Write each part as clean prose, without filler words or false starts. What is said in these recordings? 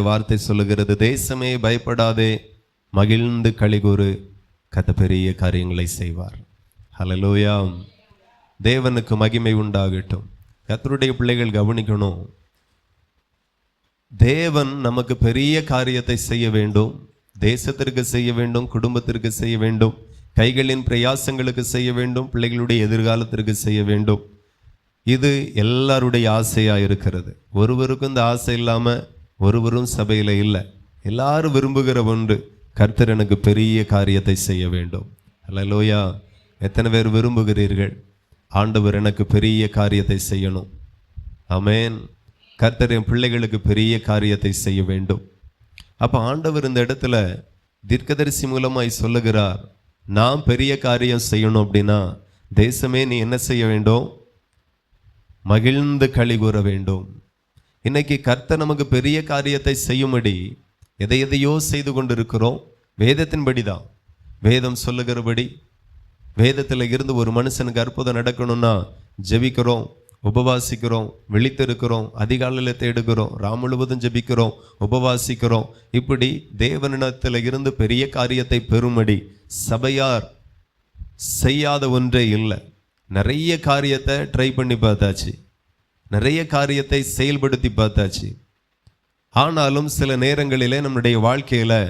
வார்த்தை சொல்லுகிறது, தேசமே பயப்படாதே, மகிழ்ந்து களிகூறு, கர்த்தர் பெரிய காரியங்களை செய்வார். ஹல்லேலூயா. தேவனுக்கு மகிமை உண்டாகட்டும். கர்த்தருடைய பிள்ளைகள் கவனிக்கணும், தேவன் நமக்கு பெரிய காரியத்தை செய்ய வேண்டும். தேசத்திற்கு செய்ய வேண்டும், குடும்பத்திற்கு செய்ய வேண்டும், கைகளின் பிரயாசங்களுக்கு செய்ய வேண்டும், பிள்ளைகளுடைய எதிர்காலத்திற்கு செய்ய வேண்டும். இது எல்லாருடைய ஆசையாக இருக்கிறது. ஒருவருக்கும் இந்த ஆசை இல்லாமல் ஒருவரும் சபையில் இல்லை. எல்லாரும் விரும்புகிற ஒன்று, கர்த்தர் எனக்கு பெரிய காரியத்தை செய்ய வேண்டும். ஹல்லேலூயா. எத்தனை பேர் விரும்புகிறீர்கள், ஆண்டவர் எனக்கு பெரிய காரியத்தை செய்யணும்? ஆமென். கர்த்தர் என் பிள்ளைகளுக்கு பெரிய காரியத்தை செய்ய வேண்டும். அப்போ ஆண்டவர் இந்த இடத்துல தீர்க்கதரிசி மூலமாய் சொல்லுகிறார், நான் பெரிய காரியம் செய்யணும் அப்படின்னா தேசமே நீ என்ன செய்ய வேண்டும்? மகிழ்ந்து களி கூற வேண்டும். இன்னைக்கு கர்த்தர் நமக்கு பெரிய காரியத்தை செய்யும்படி எதையோ செய்து கொண்டிருக்கிறோம். வேதத்தின்படி தான், வேதம் சொல்லுகிறபடி, வேதத்தில் இருந்து ஒரு மனுஷனுக்கு அற்புதம் நடக்கணும்னா ஜெபிக்கிறோம், உபவாசிக்கிறோம், விழித்திருக்கிறோம், அதிகாலையில் தேடுகிறோம், ராம் முழுவதும் ஜெபிக்கிறோம், உபவாசிக்கிறோம். இப்படி தேவனிடத்தில் இருந்து பெரிய காரியத்தை பெறும்படி சபையார் செய்யாத ஒன்றே இல்லை. நிறைய காரியத்தை ட்ரை பண்ணி பார்த்தாச்சு, நிறைய காரியத்தை செயல்படுத்தி பார்த்தாச்சு. ஆனாலும் சில நேரங்களிலே நம்முடைய வாழ்க்கையில்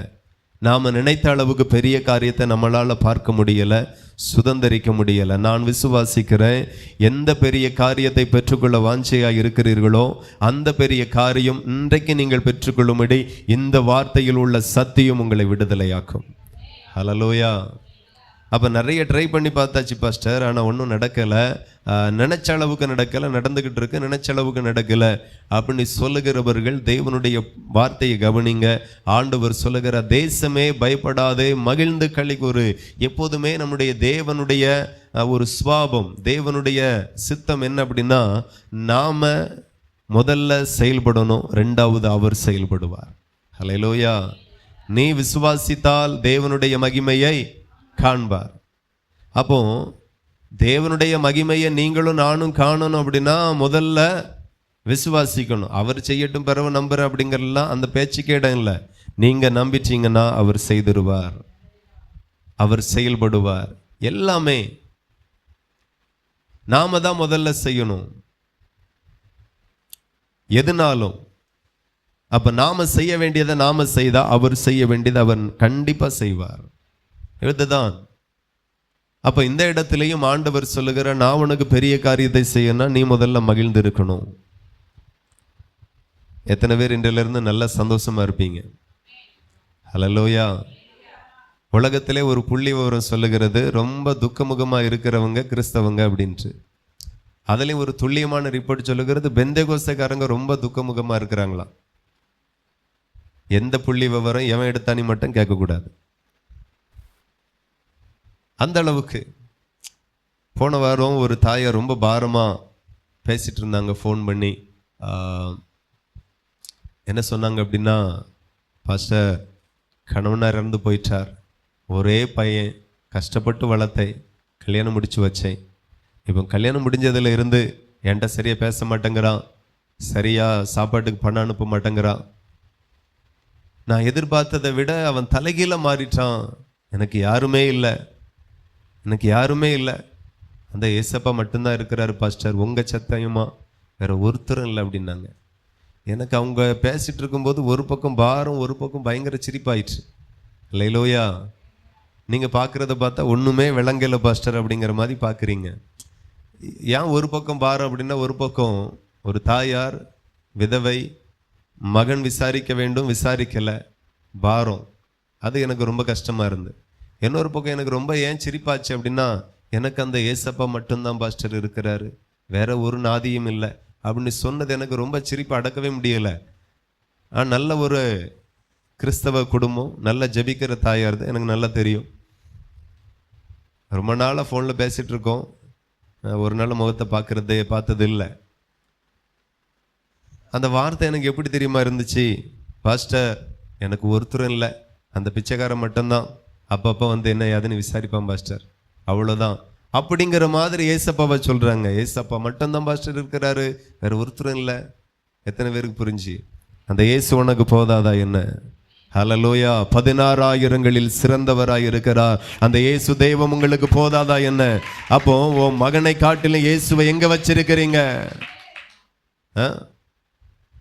நாம் நினைத்த அளவுக்கு பெரிய காரியத்தை நம்மளால் பார்க்க முடியலை, சுதந்திரிக்க முடியலை. நான் விசுவாசிக்கிறேன், எந்த பெரிய காரியத்தை பெற்றுக்கொள்ள வாஞ்சையாக இருக்கிறீர்களோ அந்த பெரிய காரியம் இன்றைக்கு நீங்கள் பெற்றுக்கொள்ளும்படி இந்த வார்த்தையில் உள்ள சத்தியம் உங்களை விடுதலையாக்கும். ஹல்லேலூயா. அப்போ நிறைய ட்ரை பண்ணி பார்த்தாச்சு பாஸ்டர், ஆனால் ஒன்றும் நடக்கலை, நினைச்ச அளவுக்கு நடக்கலை, நடந்துக்கிட்டு இருக்கு, நினைச்ச அளவுக்கு நடக்கலை அப்படின்னு சொல்லுகிறவர்கள் தேவனுடைய வார்த்தையை கவனிங்க. ஆண்டவர் சொல்லுகிற, தேசமே பயப்படாதே, மகிழ்ந்து களி கூறு. எப்போதுமே நம்முடைய தேவனுடைய ஒரு சுவாபம், தேவனுடைய சித்தம் என்ன அப்படின்னா, நாம முதல்ல செயல்படணும், ரெண்டாவது அவர் செயல்படுவார். ஹல்லேலூயா. நீ விசுவாசித்தால் தேவனுடைய மகிமையை காண்பார். அப்போ தேவனுடைய மகிமையை நீங்களும் நானும் காணணும் அப்படின்னா முதல்ல விசுவாசிக்கணும். அவர் செய்யட்டும் பிறகு நம்புற அப்படிங்கிறலாம் அந்த பேச்சுக்கே இடம் இல்லை. நீங்க நம்பிட்டீங்கன்னா அவர் செய்திருவார், அவர் செயல்படுவார். எல்லாமே நாம தான் முதல்ல செய்யணும், எதுனாலும். அப்ப நாம செய்ய வேண்டியதை நாம செய்தா அவர் செய்ய வேண்டியதை அவர் கண்டிப்பா செய்வார். இதுதான். அப்ப இந்த இடத்திலையும் ஆண்டவர் சொல்லுகிற, நான் உனக்கு பெரிய காரியத்தை செய்யணும்னா நீ முதல்ல மகிழ்ந்து இருக்கணும். எத்தனை பேர் இன்றிலிருந்து நல்ல சந்தோஷமா இருப்பீங்க? ஹல்லேலூயா. உலகத்திலே ஒரு புள்ளி விவரம் சொல்லுகிறது, ரொம்ப துக்கமுகமா இருக்கிறவங்க கிறிஸ்தவங்க அப்படின்ட்டு. அதுலேயும் ஒரு துல்லியமான ரிப்போர்ட் சொல்லுகிறது, பெந்தேகோஸ்தேக்காரங்க ரொம்ப துக்கமுகமா இருக்கிறாங்களாம். எந்த புள்ளி விவரம் எவன் எடுத்தானி மட்டும் கேட்கக்கூடாது. அந்த அளவுக்கு. போன வாரம் ஒரு தாயார் ரொம்ப பாரமாக பேசிகிட்டு இருந்தாங்க, ஃபோன் பண்ணி. என்ன சொன்னாங்க அப்படின்னா, பாஸ்டர், கணவனார் இறந்து போயிட்டார், ஒரே பையன், கஷ்டப்பட்டு வளர்த்தேன், கல்யாணம் முடித்து வச்சேன். இப்போ கல்யாணம் முடிஞ்சதில் இருந்து என்கிட்ட சரியாக பேச மாட்டேங்கிறான், சரியாக சாப்பாட்டுக்கு பணம் அனுப்ப மாட்டேங்கிறான். நான் எதிர்பார்த்ததை விட அவன் தலைகீழ மாறிட்டான். எனக்கு யாருமே இல்லை, எனக்கு யாருமே இல்லை, அந்த ஏசப்பா மட்டும்தான் இருக்கிறாரு பாஸ்டர், உங்கள் சத்தியமா வேற ஒருத்தரும் இல்லை அப்படின்னாங்க. எனக்கு அவங்க பேசிட்டு இருக்கும்போது ஒரு பக்கம் பாரம், ஒரு பக்கம் பயங்கர சிரிப்பாயிடுச்சு. ஹல்லேலூயா. நீங்கள் பார்க்குறத பார்த்தா ஒன்றுமே விளங்கலை பாஸ்டர் அப்படிங்கிற மாதிரி பார்க்குறீங்க. ஏன் ஒரு பக்கம் பாரம் அப்படின்னா, ஒரு பக்கம் ஒரு தாயார் விதவை, மகன் விசாரிக்க வேண்டும், விசாரிக்கலை, பாரம். அது எனக்கு ரொம்ப கஷ்டமாக இருந்து. இன்னொரு பக்கம் எனக்கு ரொம்ப ஏன் சிரிப்பாச்சு அப்படின்னா, எனக்கு அந்த ஏசப்பா மட்டும்தான் பாஸ்டர் இருக்கிறாரு, வேற ஒரு நாதியும் இல்லை அப்படின்னு சொன்னது எனக்கு ரொம்ப சிரிப்பு அடக்கவே முடியலை. நல்ல ஒரு கிறிஸ்தவ குடும்பம், நல்ல ஜெபிக்கிற தாயார் தான், எனக்கு நல்லா தெரியும். ரொம்ப நாளாக ஃபோனில் பேசிகிட்டு இருக்கோம், ஒரு நாள் முகத்தை பார்த்தது இல்லை. அந்த வார்த்தை எனக்கு எப்படி தெரியுமா இருந்துச்சு, பாஸ்டர் எனக்கு ஒருத்தரும் இல்லை, அந்த பிச்சைக்காரன் மட்டும்தான் அப்பப்போ வந்து என்ன யாதுன்னு விசாரிப்பான் பாஸ்டர், அவ்வளோதான் அப்படிங்கிற மாதிரி ஏசப்பாவை சொல்கிறாங்க. ஏசப்பா மட்டும்தான் பாஸ்டர் இருக்கிறாரு, வேற ஒருத்தரும் இல்லை. எத்தனை பேருக்கு புரிஞ்சு? அந்த இயேசு உனக்கு போதாதா என்ன? ஹல்லேலூயா. 16,000ங்களில் சிறந்தவராய் இருக்கிறார் அந்த இயேசு தெய்வம் உங்களுக்கு போதாதா என்ன? அப்போ உன் மகனை காட்டிலும் இயேசுவை எங்க வச்சிருக்கிறீங்க?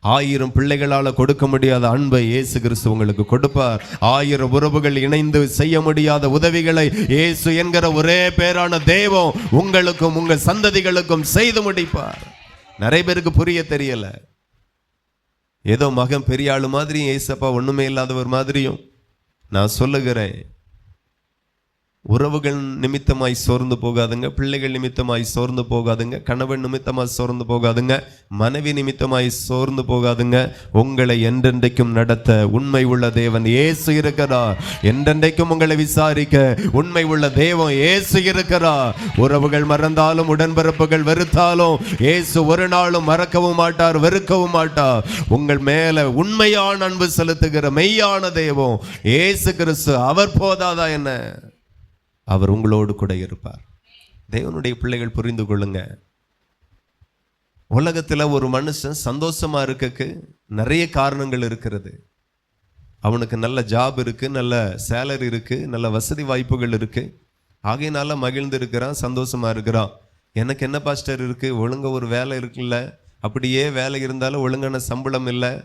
1000 பிள்ளைகளால கொடுக்க முடியாத அன்பை இயேசு கிறிஸ்து உங்களுக்கு கொடுப்பார். 1000 உறவுகள் இணைந்து செய்ய முடியாத உதவிகளை இயேசு என்கிற ஒரே பேரான தெய்வம் உங்களுக்கும் உங்கள் சந்ததிகளுக்கும் செய்து முடிப்பார். நிறைய பேருக்கு புரிய தெரியல. ஏதோ மகன் பெரிய ஆளு மாதிரியும் ஏசப்பா ஒண்ணுமே இல்லாதவர் மாதிரியும் நான் சொல்லுகிறேன். உறவுகள் நிமித்தமாய் சோர்ந்து போகாதுங்க, பிள்ளைகள் நிமித்தமாய் சோர்ந்து போகாதுங்க, கணவன் நிமித்தமாய் சோர்ந்து போகாதுங்க, மனைவி நிமித்தமாய் சோர்ந்து போகாதுங்க. உங்களை என்றென்றைக்கும் நடத்த உண்மை உள்ள தேவன் இயேசு இருக்கிறார். என்றென்றைக்கும் உங்களை விசாரிக்க உண்மை உள்ள தேவன் இயேசு இருக்கிறார். உறவுகள் மறந்தாலும் உடன்பிறப்புகள் வெறுத்தாலும் இயேசு ஒரு நாளும் மறக்கவும் மாட்டார், வெறுக்கவும் மாட்டார். உங்கள் மேல உண்மையான அன்பு செலுத்துகிற மெய்யான தெய்வம் இயேசு கிறிஸ்து. அவர் போதாதா என்ன? அவர் உங்களோடு கூட இருப்பார். தேவனுடைய பிள்ளைகள் புரிந்து கொள்ளுங்க. உலகத்துல ஒரு மனுஷன் சந்தோஷமா இருக்கக்கு நிறைய காரணங்கள் இருக்கிறது. அவனுக்கு நல்ல ஜாப் இருக்கு, நல்ல சேலரி இருக்கு, நல்ல வசதி வாய்ப்புகள் இருக்கு, ஆகையினால மகிழ்ந்து இருக்கிறான், சந்தோஷமா இருக்கிறான். எனக்கு என்ன பாஸ்டர் இருக்கு? ஒழுங்க ஒரு வேலை இருக்குல்ல, அப்படியே வேலை இருந்தாலும் ஒழுங்கான சம்பளம் இல்லை,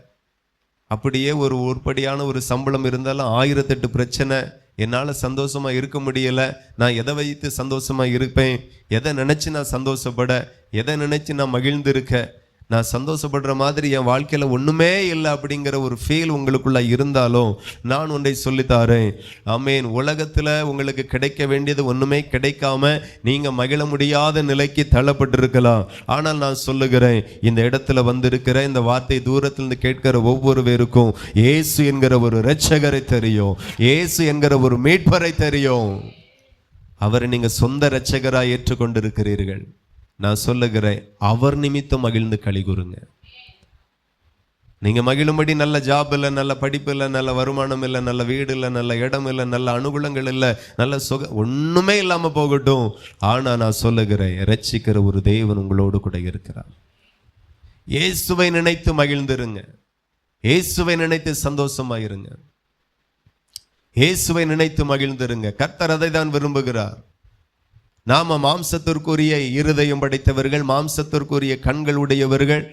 அப்படியே ஒரு உருப்படியான ஒரு சம்பளம் இருந்தாலும் 1008 பிரச்சனை, என்னால் சந்தோஷமா இருக்க முடியலை. நான் எதை வைத்து சந்தோஷமா இருப்பேன்? எதை நினைச்சு நான் சந்தோஷப்பட, எதை நினைச்சு நான் மகிழ்ந்து இருக்க? நான் சந்தோஷப்படுற மாதிரி என் வாழ்க்கையில ஒண்ணுமே இல்லை அப்படிங்கிற ஒரு ஃபீல் உங்களுக்குள்ள இருந்தாலும் நான் ஒன்றை சொல்லித்தாரேன். ஆமேன். உலகத்துல உங்களுக்கு கிடைக்க வேண்டியது ஒண்ணுமே கிடைக்காம நீங்க மகிழ முடியாத நிலைக்கு தள்ளப்பட்டிருக்கலாம். ஆனால் நான் சொல்லுகிறேன், இந்த இடத்துல வந்திருக்கிற இந்த வார்த்தை தூரத்திலிருந்து கேட்கிற ஒவ்வொரு பேருக்கும் இயேசு என்கிற ஒரு இரட்சகரை தெரியும், இயேசு என்கிற ஒரு மீட்பரை தெரியும். அவரை நீங்க சொந்த இரட்சகராய் ஏற்றுக்கொண்டிருக்கிறீர்கள். நான் சொல்லுகிறேன், அவர் நிமித்தம் மகிழ்ந்து களி கூறுங்க. நீங்க மகிழும்படி நல்ல ஜாப் இல்லை, நல்ல படிப்பு இல்லை, நல்ல வருமானம் இல்லை, நல்ல வீடு இல்லை, நல்ல இடம் இல்லை, நல்ல அனுகூலங்கள் இல்லை, நல்ல சுக ஒண்ணுமே இல்லாம போகட்டும். ஆனா நான் சொல்லுகிறேன், இரட்சிக்கிற ஒரு தேவன் உங்களோடு கூட இருக்கிறார். இயேசுவை நினைத்து மகிழ்ந்திருங்க, இயேசுவை நினைத்து சந்தோஷமாயிருங்க, இயேசுவை நினைத்து மகிழ்ந்திருங்க. கர்த்தர் அதை தான் விரும்புகிறார். நாம மாம்சத்திற்குரிய இருதயம் படைத்தவர்கள், மாம்சத்திற்குரிய கண்கள் உடையவர்கள்.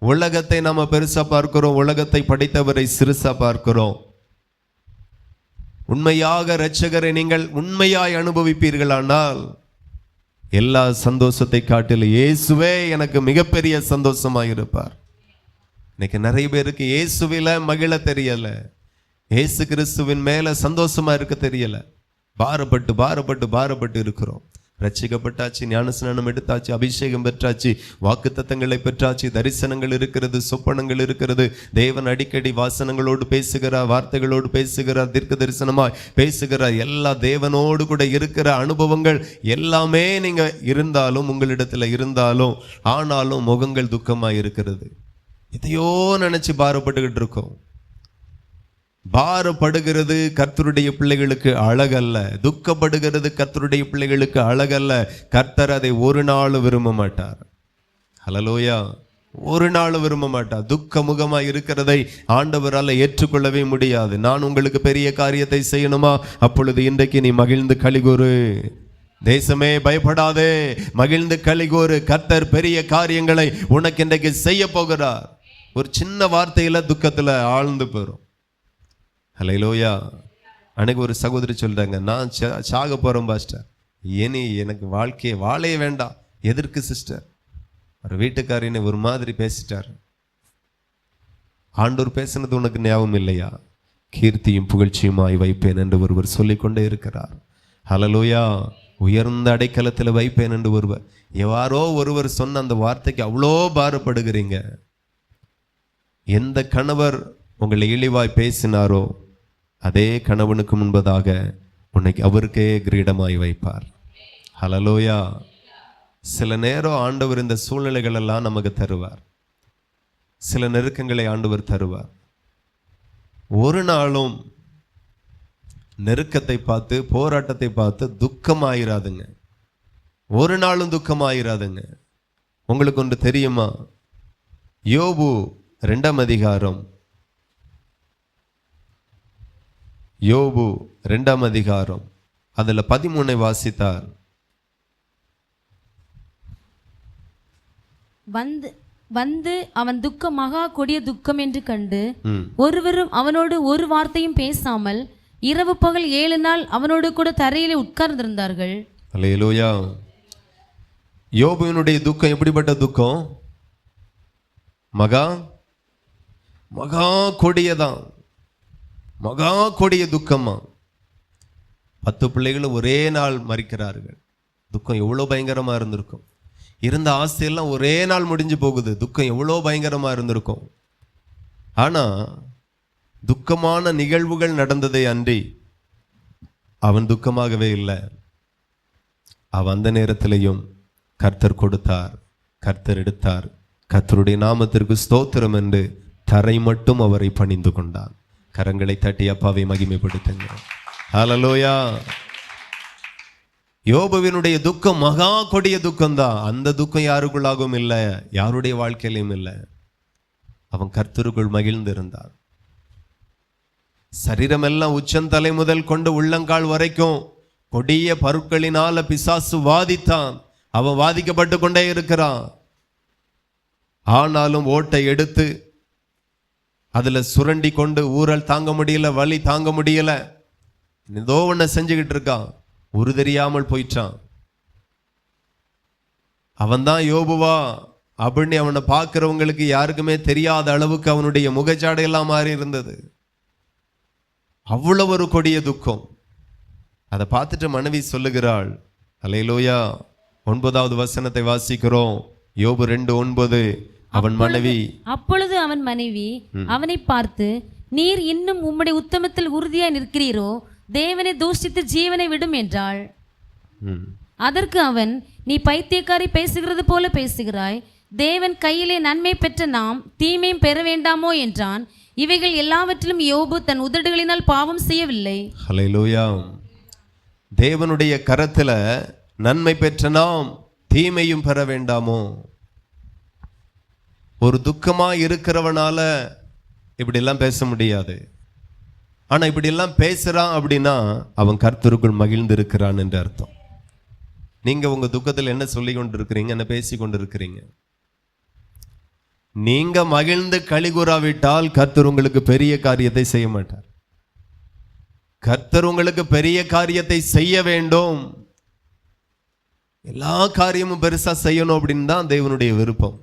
உலகத்தை நாம பெருசா பார்க்கிறோம், உலகத்தை படைத்தவரை சிறுசா பார்க்கிறோம். உண்மையாக இரட்சகரை நீங்கள் உண்மையாய் அனுபவிப்பீர்களானால் எல்லா சந்தோஷத்தை காட்டிலும் இயேசுவே எனக்கு மிகப்பெரிய சந்தோஷமாக இருப்பார். இன்னைக்கு நிறைய பேருக்கு இயேசுவில மகிழ தெரியல, இயேசு கிறிஸ்துவின் மேல சந்தோஷமா இருக்க தெரியல. பாரப்பட்டு பாரப்பட்டு பாரப்பட்டு இருக்கிறோம். ரட்சிக்கப்பட்டாச்சு, ஞானஸ்நானம் எடுத்தாச்சு, அபிஷேகம் பெற்றாச்சு, வாக்குத்தத்தங்களை பெற்றாச்சு, தரிசனங்கள் இருக்கிறது, சொப்பனங்கள் இருக்கிறது. தேவன் அடிக்கடி வாசனங்களோடு பேசுகிறார், வார்த்தைகளோடு பேசுகிறார், தீர்க்க தரிசனமாய் பேசுகிறார். எல்லா தேவனோடு கூட இருக்கிற அனுபவங்கள் எல்லாமே நீங்க இருந்தாலும், உங்களிடத்துல இருந்தாலும், ஆனாலும் முகங்கள் துக்கமாய் இருக்கிறது. எதையோ நினைச்சு பாரப்பட்டுக்கிட்டு இருக்கோம். பாரப்படுகிறது கர்த்தருடைய பிள்ளைகளுக்கு அழகல்ல, துக்கப்படுகிறது கர்த்தருடைய பிள்ளைகளுக்கு அழகல்ல. கர்த்தர் அதை ஒரு நாள் விரும்ப மாட்டார். ஹல்லேலூயா. ஒரு நாள் விரும்ப மாட்டார். துக்க முகமா இருக்கிறதை ஆண்டவரால் ஏற்றுக்கொள்ளவே முடியாது. நான் உங்களுக்கு பெரிய காரியத்தை செய்யணுமா? அப்பொழுது இன்றைக்கு நீ மகிழ்ந்து களிகூறு. தேசமே பயப்படாதே, மகிழ்ந்து களிகூறு. கர்த்தர் பெரிய காரியங்களை உனக்கு இன்றைக்கு செய்ய போகிறார். ஒரு சின்ன வார்த்தையில துக்கத்துல ஆழ்ந்து போறோம். ஹல்லேலூயா. அன்னைக்கு ஒரு சகோதரி சொல்றாங்க, நான் சாக போறேன் பாஸ்டர், இனி எனக்கு வாழ்க்கையை வாழைய வேண்டாம். எதற்கு சிஸ்டர்? ஒரு வீட்டுக்காரனை ஒரு மாதிரி பேசிட்டார். ஆண்டவர் பேசினது உனக்கு ஞாபகம் இல்லையா? கீர்த்தியும் புகழ்ச்சியுமாய் வைப்பேன் என்று ஒருவர் சொல்லிக்கொண்டே இருக்கிறார். ஹல்லேலூயா. உயர்ந்த அடைக்கலத்தில் வைப்பேன் என்று ஒருவர், எவ்வாறோ ஒருவர் சொன்ன அந்த வார்த்தைக்கு அவ்வளோ பாரப்படுகிறீங்க. எந்த கணவர் உங்களை இழிவாய் பேசினாரோ அதே கணவனுக்கு முன்பதாக உன்னைக்கு அவருக்கே கிரீடமாய் வைப்பார். ஹல்லேலூயா. சில நேரம் ஆண்டவர் இந்த சூழ்நிலைகள் எல்லாம் நமக்கு தருவார், சில நெருக்கங்களை ஆண்டவர் தருவார். ஒரு நாளும் நெருக்கத்தை பார்த்து, போராட்டத்தை பார்த்து துக்கமாயிராதுங்க. ஒரு நாளும் துக்கமாயிராதுங்க. உங்களுக்கு ஒன்று தெரியுமா? யோபு 2ஆம் அதிகாரம் யோபு 2ஆம் அதிகாரம் அதுல 13 வாசித்தார். வந்து அவன் துக்கம் மகா கொடிய துக்கம் என்று கண்டு ஒருவரும் அவனோடு ஒரு வார்த்தையும் பேசாமல் இரவு பகல் 7 நாள் அவனோடு கூட தரையிலே உட்கார்ந்திருந்தார்கள். அல்லேலூயா. யோபுவினுடைய துக்கம் எப்படிப்பட்ட துக்கம்? மகா கொடியதான், மகா கொடிய துக்கமா. 10 பிள்ளைகளும் ஒரே நாள் மரிக்கிறார்கள். துக்கம் எவ்வளோ பயங்கரமா இருந்திருக்கும். இருந்த ஆசையெல்லாம் ஒரே நாள் முடிஞ்சு போகுது. துக்கம் எவ்வளோ பயங்கரமா இருந்திருக்கும். ஆனா துக்கமான நிகழ்வுகள் நடந்ததை அன்றி அவன் துக்கமாகவே இல்லை. அவன் அந்த நேரத்திலையும் கர்த்தர் கொடுத்தார், கர்த்தர் எடுத்தார், கர்த்தருடைய நாமத்திற்கு ஸ்தோத்திரம் என்று தரை மட்டும் அவரை பணிந்து கொண்டான். கரங்களை தட்டி அப்பாவை மகிமைப்படுத்துங்க. ஹல்லேலூயா. யோபுவினுடைய துக்கம் மகா கொடிய துக்கம்தான். அந்த துக்கம் யாருக்குள்ளாகவும் இல்லை, யாருடைய வாழ்க்கையிலும் இல்லை. அவன் கர்த்தருக்குள் மகிழ்ந்திருந்தான். சரீரமெல்லாம் உச்சந்தலை முதல் கொண்டு உள்ளங்கால் வரைக்கும் கொடிய பருக்களினால பிசாசு வாதித்தான். அவன் வாதிக்கப்பட்டு கொண்டே இருக்கிறான். ஆனாலும் ஓட்டை எடுத்து அதுல சுரண்டி கொண்டு ஊரல் தாங்க முடியல, வலி தாங்க முடியல, ஏதோ ஒன்ன செஞ்சுக்கிட்டு இருக்கான். உரு தெரியாமல் போயிட்டான். அவன் தான் யோபுவா அப்படின்னு அவனை பார்க்கிறவங்களுக்கு யாருக்குமே தெரியாத அளவுக்கு அவனுடைய முகச்சாடையெல்லாம் மாறி இருந்தது. அவ்வளவு ஒரு கொடிய துக்கம். அதை பார்த்துட்டு மனைவி சொல்லுகிறாள். அல்லேலூயா. 9வது வசனத்தை வாசிக்கிறோம். யோபு 2:9. அவன் மனைவி அப்பொழுது அவன் மனைவி அவனை பார்த்து, நீர் இன்னும் உம்முடைய உத்தமத்தில் உறுதியாய் நிற்கிறீரோ, தேவனை தூஷித்து ஜீவனை விடும் என்றாள். அதற்கு அவன், நீ பைத்தியக்காரி பேசுகிறது போல பேசுகிறாய். தேவன் கையிலே நன்மை பெற்ற நாம் தீமையும் பெற வேண்டாமோ என்றான். இவைகள் எல்லாவற்றிலும் யோபு தன் உதடுகளினால் பாவம் செய்யவில்லை. ஹல்லேலூயா. தேவனுடைய கரத்துல நன்மை பெற்ற நாம் தீமையும் பெற வேண்டாமோ? ஒரு துக்கமா இருக்கிறவனால இப்படி எல்லாம் பேச முடியாது. ஆனா இப்படி எல்லாம் பேசுறான் அப்படின்னா அவன் கர்த்தருக்குள் மகிழ்ந்து இருக்கிறான் என்று அர்த்தம். நீங்க உங்க துக்கத்தில் என்ன சொல்லி கொண்டு இருக்கிறீங்க, என்ன பேசி கொண்டு இருக்கிறீங்க? நீங்க மகிழ்ந்து களிகூறாவிட்டால் கர்த்தர் உங்களுக்கு பெரிய காரியத்தை செய்ய மாட்டார். கர்த்தர் உங்களுக்கு பெரிய காரியத்தை செய்ய வேண்டும். எல்லா காரியமும் பெருசா செய்யணும் அப்படின்னு தான் தேவனுடைய விருப்பம்.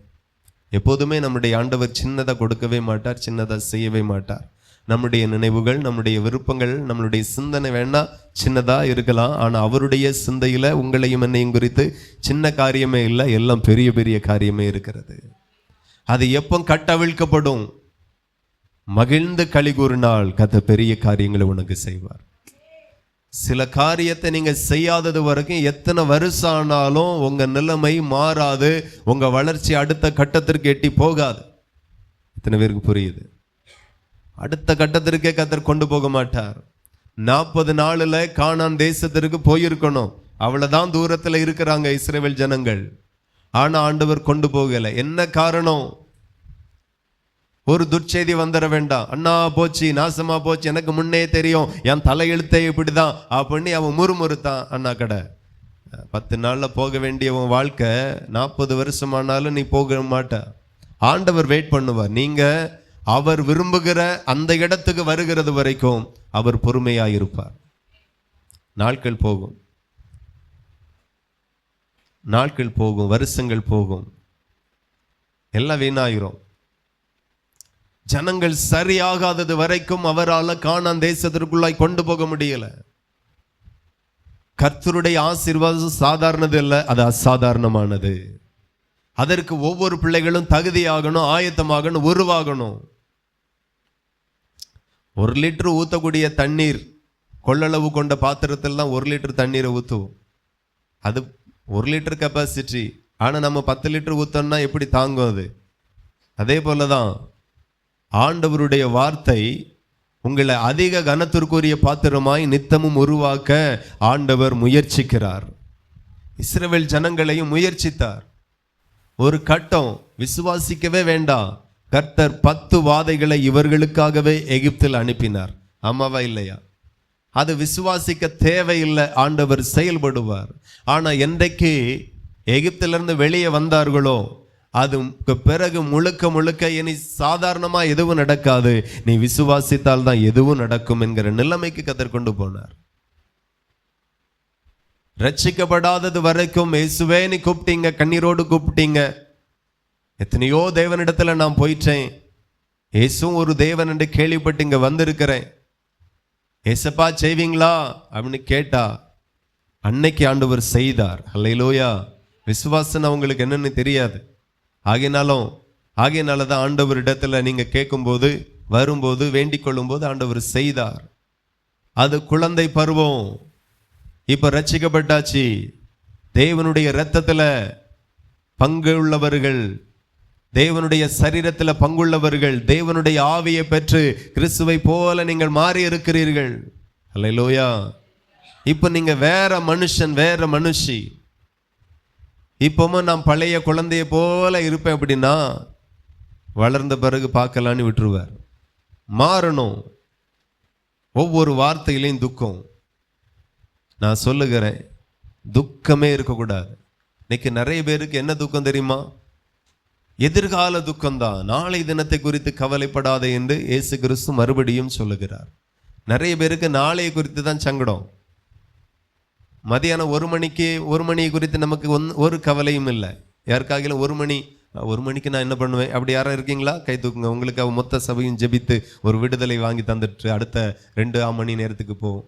எப்போதுமே நம்முடைய ஆண்டவர் சின்னதா கொடுக்கவே மாட்டார், சின்னதா செய்யவே மாட்டார். நம்முடைய நினைவுகள், நம்முடைய விருப்பங்கள், நம்மளுடைய சிந்தனை வேணா சின்னதா இருக்கலாம். ஆனா அவருடைய சிந்தையில உங்களையும் என்னையும் குறித்து சின்ன காரியமே இல்லை, எல்லாம் பெரிய பெரிய காரியமே இருக்கிறது. அது எப்போ கட்டவிழ்க்கப்படும்? மகிழ்ந்து களி கூறினால் கர்த்தர் பெரிய காரியங்களை உனக்கு செய்வார். சில காரியத்தை நீங்க செய்யாதது வரைக்கும் எத்தனை வருஷம் ஆனாலும் உங்க நிலைமை மாறாது, உங்க வளர்ச்சி அடுத்த கட்டத்திற்கு எட்டி போகாது. எத்தனை பேருக்கு புரியுது? அடுத்த கட்டத்திற்கே கர்த்தர் கொண்டு போக மாட்டார். 40 நாளில் கானான் தேசத்திற்கு போயிருக்கணும். அவ்வளவுதான் தூரத்துல இருக்கிறாங்க இஸ்ரவேல் ஜனங்கள். ஆனா ஆண்டவர் கொண்டு போகல. என்ன காரணம்? ஒரு துர்ச்செய்தி வந்துட வேண்டாம். அண்ணா போச்சு, நாசமா போச்சு, எனக்கு முன்னே தெரியும், என் தலையெழுத்தே இப்படிதான் அப்படின்னு அவன் முறுமுறுத்தான். அண்ணா கடை 10 நாள்ல போக வேண்டிய உன் வாழ்க்கை 40 வருஷமானாலும் நீ போக மாட்ட. ஆண்டவர் வெயிட் பண்ணுவார். நீங்க அவர் விரும்புகிற அந்த இடத்துக்கு வருகிறது வரைக்கும் அவர் பொறுமையாயிருப்பார். நாட்கள் போகும், நாட்கள் போகும், வருஷங்கள் போகும், எல்லாம் வீணாயிரும். ஜனங்கள் சரியாகாதது வரைக்கும் அவரால் கானான் தேசத்திற்குள்ளாய் கொண்டு போக முடியல. கர்த்தருடைய ஆசீர்வாதம் சாதாரணது இல்லை, அது அசாதாரணமானது. அதற்கு ஒவ்வொரு பிள்ளைகளும் தகுதியாகணும், ஆயத்தமாகணும், உருவாகணும். 1 லிட்டர் ஊற்றக்கூடிய தண்ணீர் கொள்ளளவு கொண்ட பாத்திரத்தில் தான் 1 லிட்டர் தண்ணீரை ஊற்றுவோம். அது 1 லிட்டர் கெப்பாசிட்டி. ஆனால் நம்ம 10 லிட்டர் ஊற்றோம்னா எப்படி தாங்கும் அது? அதே போலதான் ஆண்டவருடைய வார்த்தை உங்களை அதிக கனத்திற்குரிய பாத்திரமாய் நித்தமும் உருவாக்க ஆண்டவர் முயற்சிக்கிறார். இஸ்ரவேல் ஜனங்களையும் முயற்சித்தார். ஒரு கட்டம் விசுவாசிக்கவே வேண்டாம், கர்த்தர் 10 வாதைகளை இவர்களுக்காகவே எகிப்தில் அனுப்பினார். ஆமாவா இல்லையா? அது விசுவாசிக்க தேவையில்லை, ஆண்டவர் செயல்படுவார். ஆனா என்றைக்கு எகிப்திலிருந்து வெளியே வந்தார்களோ அதுக்கு பிறகு முழுக்க முழுக்க இனி சாதாரணமா எதுவும் நடக்காது, நீ விசுவாசித்தால் தான் எதுவும் நடக்கும் என்கிற நிலைமைக்கு கர்த்தர் கொண்டு போனார். ரட்சிக்கப்படாதது வரைக்கும் இயேசுவே நீ கூப்பிட்டீங்க, கண்ணீரோடு கூப்பிட்டீங்க. எத்தனையோ தேவனிடத்துல நான் போயிட்டேன், இயேசுவும் ஒரு தேவன் என்று கேள்விப்பட்டு இங்க வந்திருக்கிறேன், ஏசப்பா செய்வீங்களா அப்படின்னு கேட்டா அன்னைக்கு ஆண்டவர் செய்தார். அல்லேலூயா. விசுவாசம் அவங்களுக்கு என்னன்னு தெரியாது. ஆகையினால தான் ஆண்டவர் இடத்துல நீங்க கேட்கும்போது, வரும்போது, வேண்டிக் கொள்ளும் போது ஆண்டவர் செய்தார். அது குழந்தை பருவம். இப்ப ரட்சிக்கப்பட்டாச்சு, தேவனுடைய இரத்தத்துல பங்கு உள்ளவர்கள், தேவனுடைய சரீரத்தில் பங்குள்ளவர்கள், தேவனுடைய ஆவியை பெற்று கிறிஸ்துவை போல நீங்கள் மாறி இருக்கிறீர்கள். அல்லேலூயா. இப்ப நீங்க வேற மனுஷன், வேற மனுஷி. இப்பவும் நான் பழைய குழந்தைய போல இருப்பேன் அப்படின்னா வளர்ந்த பிறகு பார்க்கலான்னு விட்டுருவார். மாறணும். ஒவ்வொரு வார்த்தையிலையும் துக்கம். நான் சொல்லுகிறேன், துக்கமே இருக்கக்கூடாது. இன்னைக்கு நிறைய பேருக்கு என்ன துக்கம் தெரியுமா? எதிர்கால துக்கம்தான். நாளை தினத்தை குறித்து கவலைப்படாதே என்று இயேசு கிறிஸ்து மறுபடியும் சொல்லுகிறார். நிறைய பேருக்கு நாளைய குறித்து தான் சங்கடம். மதியானம் 1 மணியை குறித்து நமக்கு ஒரு கவலையும் இல்லை. யாருக்காக ஒரு மணிக்கு நான் என்ன பண்ணுவேன் அப்படி யாரும் இருக்கீங்களா? கை தூக்குங்க. உங்களுக்கு மொத்த சபையும் ஜெபித்து ஒரு விடுதலை வாங்கி தந்துட்டு அடுத்த 2 மணி நேரத்துக்கு போகும்.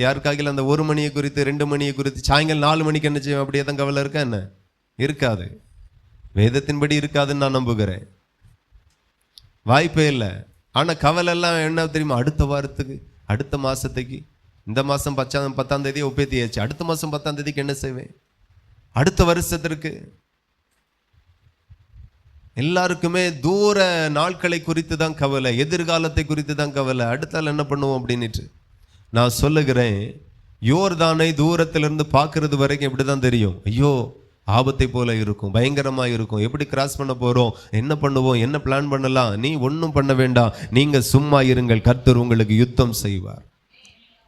யாருக்காக அந்த 1 மணியை குறித்து, 2 மணியை குறித்து, சாயங்காலம் 4 மணிக்கு என்ன செய்வோம்? அப்படியே தான் கவலை இருக்கா என்ன? இருக்காது. வேதத்தின்படி இருக்காதுன்னு நான் நம்புகிறேன். வாய்ப்பே இல்லை. ஆனால் கவலை எல்லாம் என்ன தெரியுமா? அடுத்த வாரத்துக்கு, அடுத்த மாசத்துக்கு. இந்த மாதம் 10ஆம் தேதி ஒப்பேத்தியாச்சு, அடுத்த மாதம் 10ஆம் தேதிக்கு என்ன செய்வேன்? அடுத்த வருஷத்திற்கு. எல்லாருக்குமே தூர நாட்களை குறித்து தான் கவலை, எதிர்காலத்தை குறித்து தான் கவலை. அடுத்தால் என்ன பண்ணுவோம் அப்படின்ட்டு நான் சொல்லுகிறேன். யோர்தானை தூரத்திலிருந்து பார்க்கறது வரைக்கும் எப்படி தான் தெரியும்? ஐயோ ஆபத்தை போல இருக்கும், பயங்கரமாக இருக்கும், எப்படி கிராஸ் பண்ண போகிறோம், என்ன பண்ணுவோம், என்ன பிளான் பண்ணலாம். நீ ஒன்றும் பண்ண வேண்டாம், நீங்கள் சும்மா இருங்கள், கர்த்தர் உங்களுக்கு யுத்தம் செய்வார்.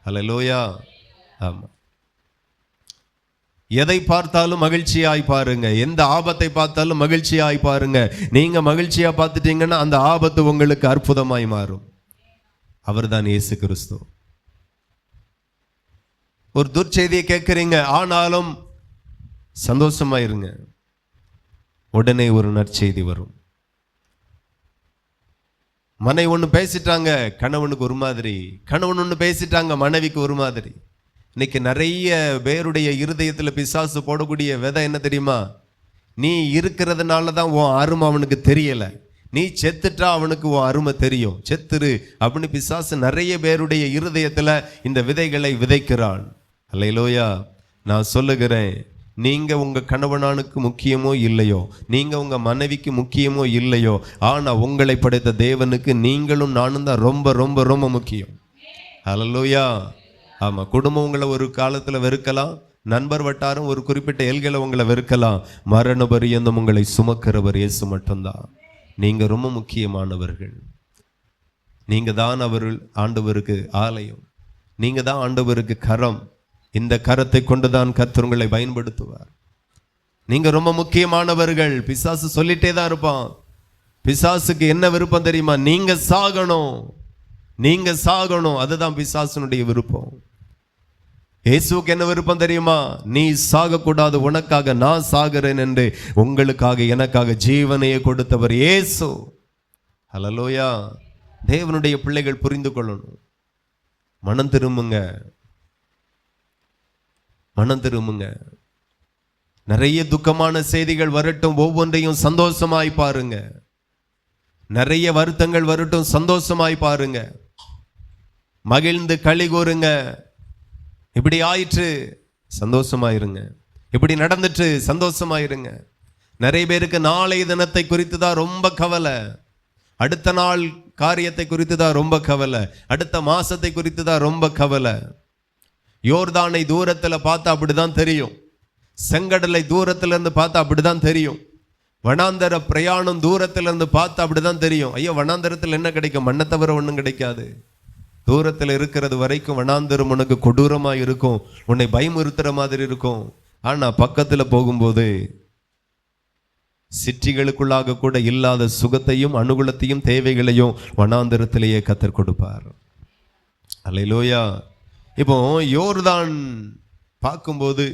அல்லேலூயா. ஆமாம். எதை பார்த்தாலும் மகிழ்ச்சியாய் பாருங்க. எந்த ஆபத்தை பார்த்தாலும் மகிழ்ச்சியாய் பாருங்க. நீங்க மகிழ்ச்சியா பார்த்துட்டீங்கன்னா அந்த ஆபத்து உங்களுக்கு அற்புதமாய் மாறும். அவர்தான் இயேசு கிறிஸ்து. ஒரு துர்ச்செய்தியை கேட்குறீங்க, ஆனாலும் சந்தோஷமா இருங்க. உடனே ஒரு நற்செய்தி வரும். மனைவி ஒன்று பேசிட்டாங்க, கணவனுக்கு ஒரு மாதிரி. கணவன் ஒன்று பேசிட்டாங்க, மனைவிக்கு ஒரு மாதிரி. இன்னைக்கு நிறைய பேருடைய இருதயத்தில் பிசாசு போடக்கூடிய விதை என்ன தெரியுமா? நீ இருக்கிறதுனால தான் உன் அருமை அவனுக்கு தெரியலை, நீ செத்துட்டா அவனுக்கு உன் அருமை தெரியும், செத்துரு அப்படின்னு பிசாசு நிறைய பேருடைய இருதயத்தில் இந்த விதைகளை விதைக்கிறான். அல்லேலூயா. நான் சொல்லுகிறேன், நீங்க உங்க கணவனானுக்கு முக்கியமோ இல்லையோ, நீங்க உங்க மனைவிக்கு முக்கியமோ இல்லையோ, ஆனா உங்களை படைத்த தேவனுக்கு நீங்களும் நானும் தான் ரொம்ப ரொம்ப ரொம்ப முக்கியம். அல்லேலூயா. ஆமா. குடும்பம் உங்களை ஒரு காலத்துல வெறுக்கலாம், நண்பர் வட்டாரம் ஒரு குறிப்பிட்ட எல்களை உங்களை வெறுக்கலாம். மரண பரியந்தம் உங்களை சுமக்கிறவர் இயேசு மட்டும்தான். நீங்க ரொம்ப முக்கியமானவர்கள். நீங்க தான் ஆண்டவருக்கு ஆலயம், நீங்க தான் ஆண்டவருக்கு கரம். இந்த கரத்தை கொண்டுதான் கர்த்தர் உங்களை பயன்படுத்துவார். நீங்க ரொம்ப முக்கியமானவர்கள். பிசாசு சொல்லிட்டே தான் இருப்பான். பிசாசுக்கு என்ன விருப்பம் தெரியுமா? நீங்க சாகணும், நீங்க சாகணும். அதுதான் பிசாசுனுடைய விருப்பம். இயேசுவுக்கு என்ன விருப்பம் தெரியுமா? நீ சாகக்கூடாது, உனக்காக நான் சாகிறேன் என்று உங்களுக்காக எனக்காக ஜீவனையே கொடுத்தவர் இயேசு. அல்லேலூயா. தேவனுடைய பிள்ளைகள் புரிந்து கொள்ளணும். மனம் திரும்புங்க, மனம் திரும்புங்க. நிறைய துக்கமான செய்திகள் வரட்டும், ஒவ்வொன்றையும் சந்தோஷமாய் பாருங்க. நிறைய வருத்தங்கள் வரட்டும், சந்தோஷமாய் பாருங்க. மகிழ்ந்து களி கூறுங்க. இப்படி ஆயிற்று, சந்தோஷமாயிருங்க. இப்படி நடந்துட்டு சந்தோஷமாயிருங்க. நிறைய பேருக்கு நாளை தினத்தை குறித்து தான் ரொம்ப கவலை, அடுத்த நாள் காரியத்தை குறித்து தான் ரொம்ப கவலை, அடுத்த மாசத்தை குறித்து தான் ரொம்ப கவலை. யோர்தானை தூரத்தில் பார்த்தா அப்படிதான் தெரியும், செங்கடலை தூரத்துல இருந்து பார்த்தா அப்படிதான் தெரியும், வனாந்தர பிரயாணம் தூரத்துல இருந்து பார்த்தா அப்படிதான் தெரியும். ஐயோ, வனாந்தரத்தில் என்ன கிடைக்கும்? மண்ணை தவிர ஒன்றும் கிடைக்காது. தூரத்தில் இருக்கிறது வரைக்கும் வனாந்தரம் உனக்கு கொடூரமா இருக்கும், உன்னை பயமுறுத்துற மாதிரி இருக்கும். ஆனா பக்கத்துல போகும்போது சிற்றிகளுக்குள்ளாக கூட இல்லாத சுகத்தையும் அனுகூலத்தையும் தேவைகளையும் வனாந்தரத்திலேயே கர்த்தர் கொடுப்பார். அல்லேலூயா. இப்போ யோர்தான் பார்க்கும்போது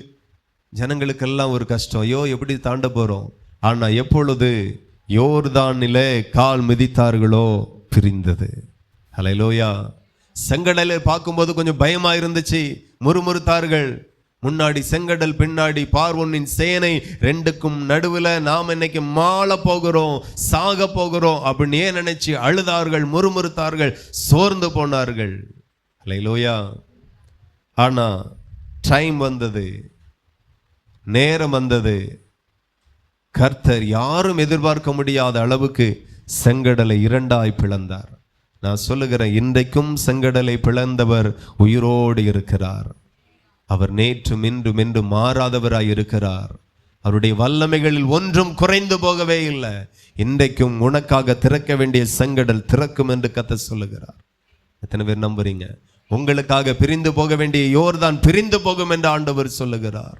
ஜனங்களுக்கெல்லாம் ஒரு கஷ்டம், ஐயோ எப்படி தாண்ட போறோம். ஆனா எப்பொழுது யோர்தானிலே கால் மிதித்தார்களோ பிரிந்தது. அல்லேலூயா. செங்கடலை பார்க்கும்போது கொஞ்சம் பயமா இருந்துச்சு, முறுமுறுத்தார்கள். முன்னாடி செங்கடல், பின்னாடி பார்வோனின் சேனை, ரெண்டுக்கும் நடுவில் நாம் இன்னைக்கு மாள போகிறோம், சாக போகிறோம் அப்படின்னு ஏன் நினைச்சு அழுதார்கள், முறுமுறுத்தார்கள், சோர்ந்து போனார்கள். அல்லேலூயா. ஆனா டைம் வந்தது, நேரம் வந்தது. கர்த்தர் யாரும் எதிர்பார்க்க முடியாத அளவுக்கு செங்கடலை இரண்டாய் பிளந்தார். நான் சொல்லுகிறேன், இன்றைக்கும் செங்கடலை பிளந்தவர் உயிரோடு இருக்கிறார். அவர் நேற்றும் இன்றும் என்றும் மாறாதவராய் இருக்கிறார். அவருடைய வல்லமைகளில் ஒன்றும் குறைந்து போகவே இல்லை. இன்றைக்கும் உனக்காக திறக்க வேண்டிய செங்கடல் திறக்கும் என்று கர்த்தர் சொல்லுகிறார். எத்தனை பேர் நம்புறீங்க? உங்களுக்காக பிரிந்து போக வேண்டிய யோர்தான் பிரிந்து போகும் என்று ஆண்டவர் சொல்லுகிறார்.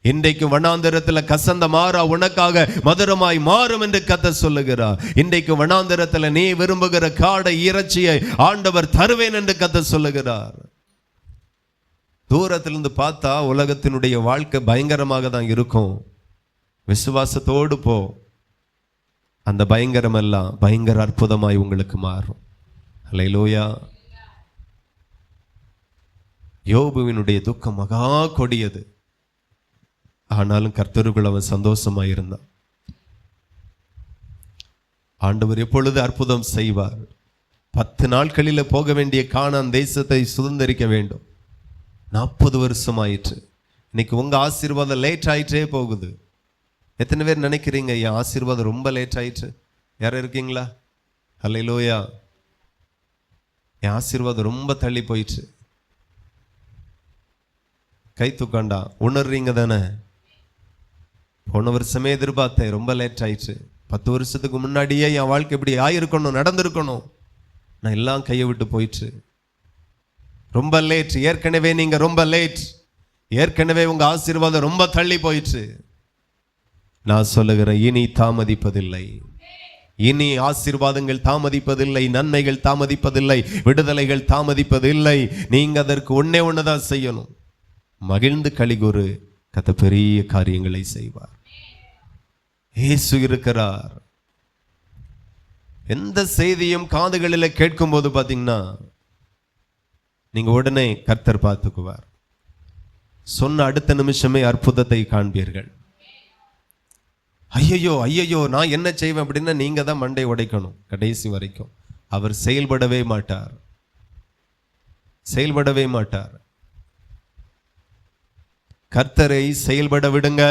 இன்றைக்கு வனாந்தரத்தில் கசந்த மாறா உனக்காக மதுரமாய் மாறும் என்று கர்த்தர் சொல்லுகிறார். இன்றைக்கு வனாந்தரத்தில் நீ விரும்புகிற காடை இறைச்சியை ஆண்டவர் தருவேன் என்று கர்த்தர் சொல்லுகிறார். தூரத்திலிருந்து பார்த்தா உலகத்தினுடைய வாழ்க்கை பயங்கரமாக தான் இருக்கும். விசுவாசத்தோடு போ, அந்த பயங்கரம் எல்லாம் பயங்கர அற்புதமாய் உங்களுக்கு மாறும். அல்லேலூயா. யோபுவினுடைய துக்கம் மகா கொடியது. ஆனாலும் கர்த்தருக்குள் அவன் சந்தோஷமாயிருந்தான். ஆண்டவர் எப்பொழுது அற்புதம் செய்வார். 10 நாட்களில் போக வேண்டிய கானான் தேசத்தை சுதந்திரிக்க வேண்டும். 40 வருஷம் ஆயிற்று. இன்னைக்கு உங்க ஆசீர்வாதம் லேட் ஆயிட்டே போகுது. எத்தனை பேர் நினைக்கிறீங்க என் ஆசீர்வாதம் ரொம்ப லேட் ஆயிற்று? யாரும் இருக்கீங்களா? அல்லேலூயா. என் ஆசீர்வாதம் ரொம்ப தள்ளி போயிற்று. கை தூக்காண்டா. உணர்றீங்க தானே? போன வருஷமே எதிர்பார்த்தேன், ரொம்ப லேட் ஆயிடுச்சு. 10 வருஷத்துக்கு முன்னாடியே என் வாழ்க்கை இப்படி ஆயிருக்கணும், நடந்திருக்கணும். நான் எல்லாம் கையை விட்டு போயிடுச்சு. ரொம்ப லேட். ஏற்கனவே நீங்க ரொம்ப லேட். ஏற்கனவே உங்க ஆசீர்வாதம் ரொம்ப தள்ளி போயிடுச்சு. நான் சொல்லுகிறேன், இனி தாமதிப்பதில்லை. இனி ஆசீர்வாதங்கள் தாமதிப்பதில்லை, நன்மைகள் தாமதிப்பதில்லை, விடுதலைகள் தாமதிப்பதில்லை. நீங்க அதற்கு ஒண்ணுதான் செய்யணும். மகிழ்ந்து களிகூறு. கர்த்தர் பெரிய காரியங்களை செய்வார். இயேசு இருக்கிறார். எந்த செய்தியும் காதுகளில் கேட்கும் போது பாத்தீங்கன்னா நீங்க உடனே கர்த்தர் பார்த்துக்குவார். சொன்ன அடுத்த நிமிஷமே அற்புதத்தை காண்பீர்கள். ஐயையோ ஐயையோ நான் என்ன செய்வேன் அப்படின்னா நீங்க தான் மண்டை உடைக்கணும். கடைசி வரைக்கும் அவர் செயல்படவே மாட்டார், செயல்படவே மாட்டார். கர்த்தரை செயல்பட விடுங்க,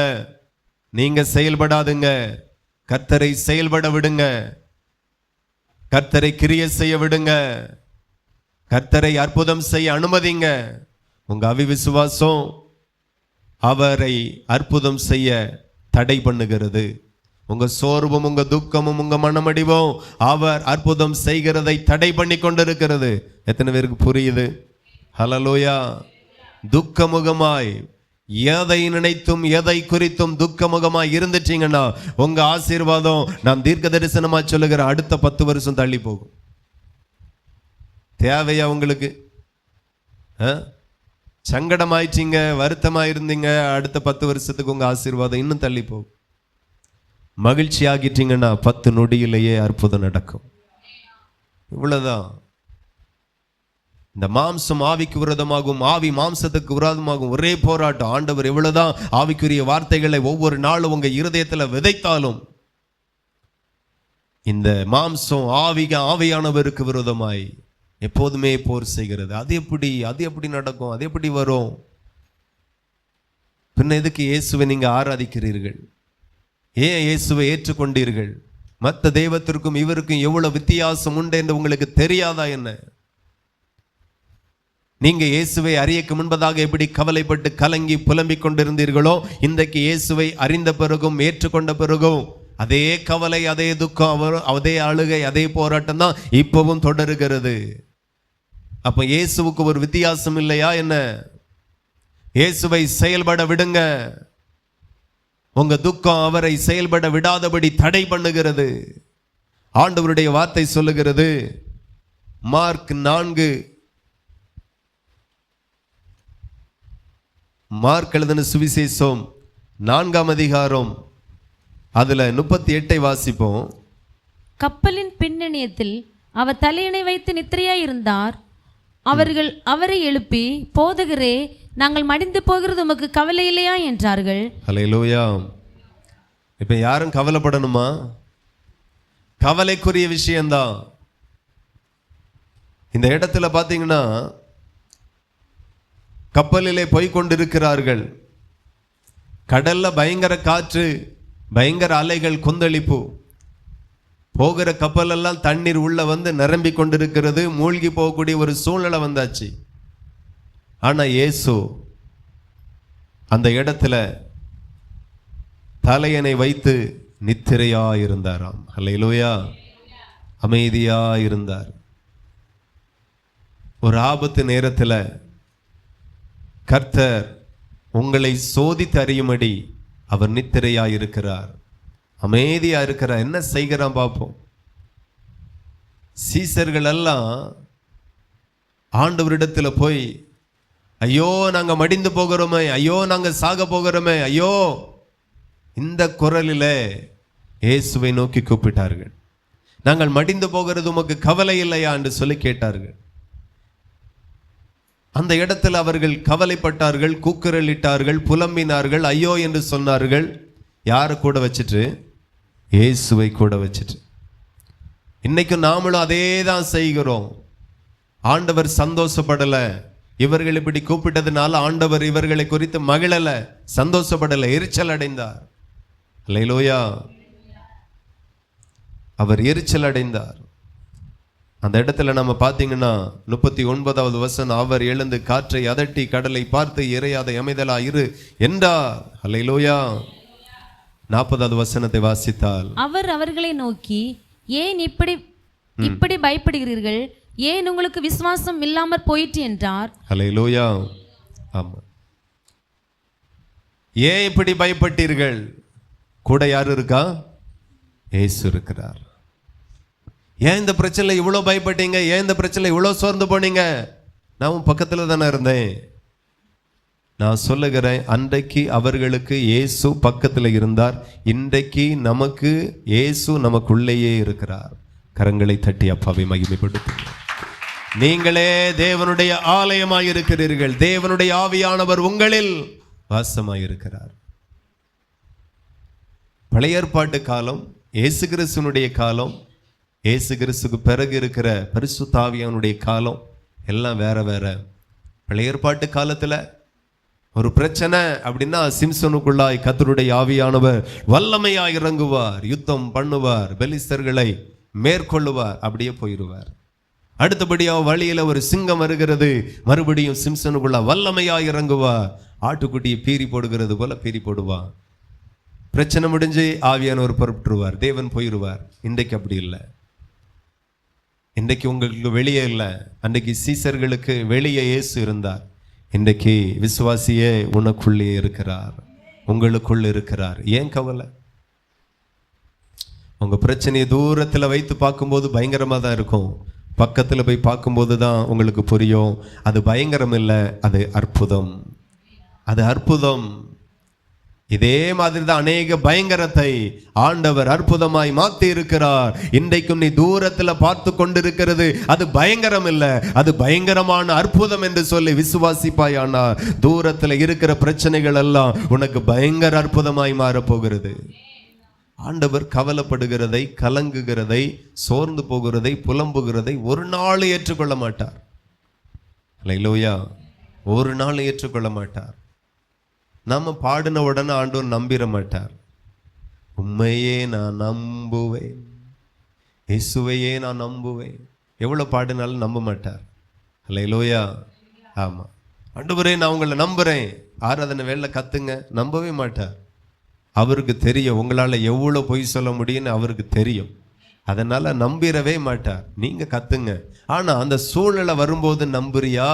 நீங்க செயல்படாதுங்க. கர்த்தரை செயல்பட விடுங்க, கர்த்தரை கிரியை செய்ய விடுங்க, கர்த்தரை அற்புதம் செய்ய அனுமதிங்க. உங்க அவிவிசுவாசம் அவரை அற்புதம் செய்ய தடை பண்ணுகிறது. உங்க சோர்வும் உங்க துக்கமும் உங்க மனமடிவும் அவர் அற்புதம் செய்கிறதை தடை பண்ணி கொண்டிருக்கிறது. எத்தனை பேருக்கு புரியுது? ஹல்லேலூயா. துக்கமுகமாய் எதை நினைத்தும் எதை குறித்தும் துக்கமுகமாய் இருந்துட்டீங்கன்னா உங்க ஆசீர்வாதம், நான் தீர்க்க தரிசனமா சொல்லுகிற, அடுத்த 10 வருஷம் தள்ளி போகும். தேவையா உங்களுக்கு? சங்கடமாயிட்டீங்க, வருத்தமா இருந்தீங்க, அடுத்த 10 வருஷத்துக்கு உங்க ஆசீர்வாதம் இன்னும் தள்ளி போகும். மகிழ்ச்சி ஆகிட்டீங்கன்னா 10 நொடியிலேயே அற்புதம் நடக்கும். இவ்வளவுதான். இந்த மாம்சம் ஆவிக்கு விரோதமாகும், ஆவி மாம்சத்துக்கு விரோதமாகும் ஒரே போராட்டம். ஆண்டவர் எவ்வளவுதான் ஆவிக்குரிய வார்த்தைகளை ஒவ்வொரு நாளும் உங்க இருதயத்துல விதைத்தாலும் இந்த மாம்சம் ஆவியானவருக்கு விரோதமாய் எப்போதுமே போர் செய்கிறது. அது எப்படி நடக்கும்? அது எப்படி வரும்? பின்ன எதுக்கு இயேசுவை நீங்க ஆராதிக்கிறீர்கள்? ஏன் இயேசுவை ஏற்றுக்கொண்டீர்கள்? மற்ற தெய்வத்திற்கும் இவருக்கும் எவ்வளவு வித்தியாசம் உண்டு என்று உங்களுக்கு தெரியாதா என்ன? நீங்க இயேசுவை அறியக்கு முன்பதாக எப்படி கவலைப்பட்டு கலங்கி புலம்பிக் கொண்டிருந்தீர்களோ, இன்றைக்கு இயேசுவை அறிந்த பிறகும் ஏற்றுக்கொண்ட பிறகும் அதே கவலை, அதே துக்கம், அதே அழுகை, அதே போராட்டம் தான் இப்பவும் தொடருகிறது. அப்ப இயேசுவுக்கு ஒரு வித்தியாசம் இல்லையா என்ன? இயேசுவை செயல்பட விடுங்க. உங்க துக்கம் அவரை செயல்பட விடாதபடி தடை பண்ணுகிறது. ஆண்டவருடைய வார்த்தை சொல்லுகிறது, மார்க் 4 மார்க் எழுதின சுவிசேஷம் 4ஆம் அதிகாரம் அதுல 38 வாசிப்போம். கப்பலின் பின்னணியத்தில் அவர் தலையணை வைத்து நித்திரையாய் இருந்தார். அவர்கள் அவரை எழுப்பி, போதகரே, நாங்கள் மடிந்து போகிறது உமக்கு கவலை இல்லையா என்றார்கள். ஹல்லேலூயா. இப்ப யாரும் கவலைப்படணுமா? கவலைக்குரிய விஷயம்தான். இந்த இடத்துல பாத்தீங்கன்னா கப்பலிலே போய்கொண்டிருக்கிறார்கள். கடல்ல பயங்கர காற்று, பயங்கர அலைகள், கொந்தளிப்பு. போகிற கப்பல் எல்லாம் தண்ணீர் உள்ள வந்து நிரம்பி கொண்டிருக்கிறது. மூழ்கி போகக்கூடிய ஒரு சூழ்நிலை வந்தாச்சு. ஆனா இயேசு அந்த இடத்துல தலையணை வைத்து நித்திரையாயிருந்தாராம். ஹல்லேலூயா. அமைதியாயிருந்தார். ஒரு ஆபத்து நேரத்துல கர்த்தர் உங்களை சோதித்து அறியும்படி அவர் நித்திரையாயிருக்கிறார், அமைதியா இருக்கிறார். என்ன செய்கிறான் பார்ப்போம். சீசர்கள் எல்லாம் ஆண்டவரிடத்துல போய், ஐயோ நாங்க மடிந்து போகிறோமே, ஐயோ நாங்க சாக போகிறோமே, ஐயோ, இந்த குரலிலே இயேசுவை நோக்கி கூப்பிட்டார்கள். நாங்கள் மடிந்து போகிறது உமக்கு கவலை இல்லையா என்று சொல்லி கேட்டார்கள். அந்த இடத்துல அவர்கள் கவலைப்பட்டார்கள், கூக்குரலிட்டார்கள், புலம்பினார்கள், ஐயோ என்று சொன்னார்கள். யாரை கூட வச்சுட்டு? இயேசுவை கூட வச்சுட்டு. இன்னைக்கு நாமளும் அதே தான் செய்கிறோம். ஆண்டவர் சந்தோஷப்படல. இவர்கள் இப்படி கூப்பிட்டதுனால ஆண்டவர் இவர்களை குறித்து மகிழல, சந்தோஷப்படல, எரிச்சல் அடைந்தார். அல்லேலூயா. அவர் எரிச்சல் அடைந்தார். அந்த இடத்துல நம்ம பார்த்தீங்கன்னா 39வது வசனம், அவர் எழுந்து காற்றை அதட்டி கடலை பார்த்து, இறையாத அமைதலா இரு என்றார். அல்லேலூயா. 40வது வசனத்தை வாசித்தால், அவர் அவர்களை நோக்கி, ஏன் இப்படி பயப்படுகிறீர்கள்? ஏன் உங்களுக்கு விசுவாசம் இல்லாமற் போயிற்று என்றார். அல்லேலூயா. ஆமா, ஏன் இப்படி பயப்பட்டீர்கள்? கூட யார் இருக்கா? இயேசு இருக்கிறார். ஏன் இந்த பிரச்சனை இவ்வளோ பயப்பட்டீங்க? ஏன் இந்த பிரச்சனை இவ்வளோ சோர்ந்து போனீங்க? நான் பக்கத்துல தானே இருந்தேன். நான் சொல்லுகிறேன், அன்றைக்கு அவர்களுக்கு இயேசு பக்கத்தில் இருந்தார். இன்றைக்கு நமக்கு இயேசு நமக்குள்ளேயே இருக்கிறார். கரங்களை தட்டி அப்பாவை மகிமைப்படுத்துங்கள். நீங்களே தேவனுடைய ஆலயமாயிருக்கிறீர்கள். தேவனுடைய ஆவியானவர் உங்களில் வாசமாயிருக்கிறார். பழைய ஏற்பாட்டு காலம், இயேசு கிறிஸ்துனுடைய காலம், இயேசு கிறிஸ்துக்கு பிறகு இருக்கிற பரிசுத்த ஆவியானுடைய காலம் எல்லாம் வேற வேற. பழைய ஏற்பாட்டு காலத்துல ஒரு பிரச்சனை அப்படின்னா சிம்சனுக்குள்ளாய் கர்த்தருடைய ஆவியானவர் வல்லமையாய் இறங்குவார், யுத்தம் பண்ணுவார், பெலிஸ்தர்களை மேற்கொள்ளுவார், அப்படியே போயிடுவார். அடுத்தபடியா வழியில ஒரு சிங்கம் வருகிறது, மறுபடியும் சிம்சனுக்குள்ள வல்லமையாய் இறங்குவார், ஆட்டுக்குட்டியை பீறி போடுகிறது போல பீறி போடுவார். பிரச்சனை முடிஞ்சு ஆவியானவர் புறப்பட்டுருவார், தேவன் போயிடுவார். இன்றைக்கு அப்படி இல்லை. இன்றைக்கு உங்களுக்கு வெளியே இல்லை. அன்றைக்கு சீசர்களுக்கு வெளியே இயேசு இருந்தார். இன்றைக்கு விசுவாசியே உனக்குள்ளே இருக்கிறார், உங்களுக்குள்ள இருக்கிறார். ஏன் கவலை? உங்க பிரச்சனையை தூரத்தில் வைத்து பார்க்கும்போது பயங்கரமாக தான் இருக்கும். பக்கத்தில் போய் பார்க்கும்போது தான் உங்களுக்கு புரியும், அது பயங்கரம் இல்லை, அது அற்புதம். அது அற்புதம். இதே மாதிரி தான் அநேக பயங்கரத்தை ஆண்டவர் அற்புதமாய் மாற்றி இருக்கிறார். இன்றைக்கும் நீ தூரத்துல பார்த்து கொண்டிருக்கிறது அது பயங்கரம் இல்லை, அது பயங்கரமான அற்புதம் என்று சொல்லி விசுவாசிப்பாயானார். தூரத்துல இருக்கிற பிரச்சனைகள் எல்லாம் உனக்கு பயங்கர அற்புதமாய் மாறப்போகிறது. ஆண்டவர் கவலைப்படுகிறதை, கலங்குகிறதை, சோர்ந்து போகிறதை, புலம்புகிறதை ஒரு நாள் ஏற்றுக்கொள்ள மாட்டார். அல்லேலூயா. ஒரு நாள் ஏற்றுக்கொள்ள மாட்டார். நம்ம பாடின உடனே ஆண்டவர் நம்பிட மாட்டார். உண்மையே நான் நம்புவேன், இயேசுவையே நான் நம்புவேன், எவ்வளவு பாடினாலும் நம்ப மாட்டார். அல்லேலூயா. ஆமா, ஆண்டவரே நான் உங்களை நம்புறேன், ஆராதனை வேலை கத்துங்க, நம்பவே மாட்டார். அவருக்கு தெரியும் உங்களால எவ்வளவு பொய் சொல்ல முடியும்னு அவருக்கு தெரியும். அதனால நம்பிடவே மாட்டார். நீங்க கத்துங்க, ஆனா அந்த சூழ்நிலை வரும்போது நம்புறியா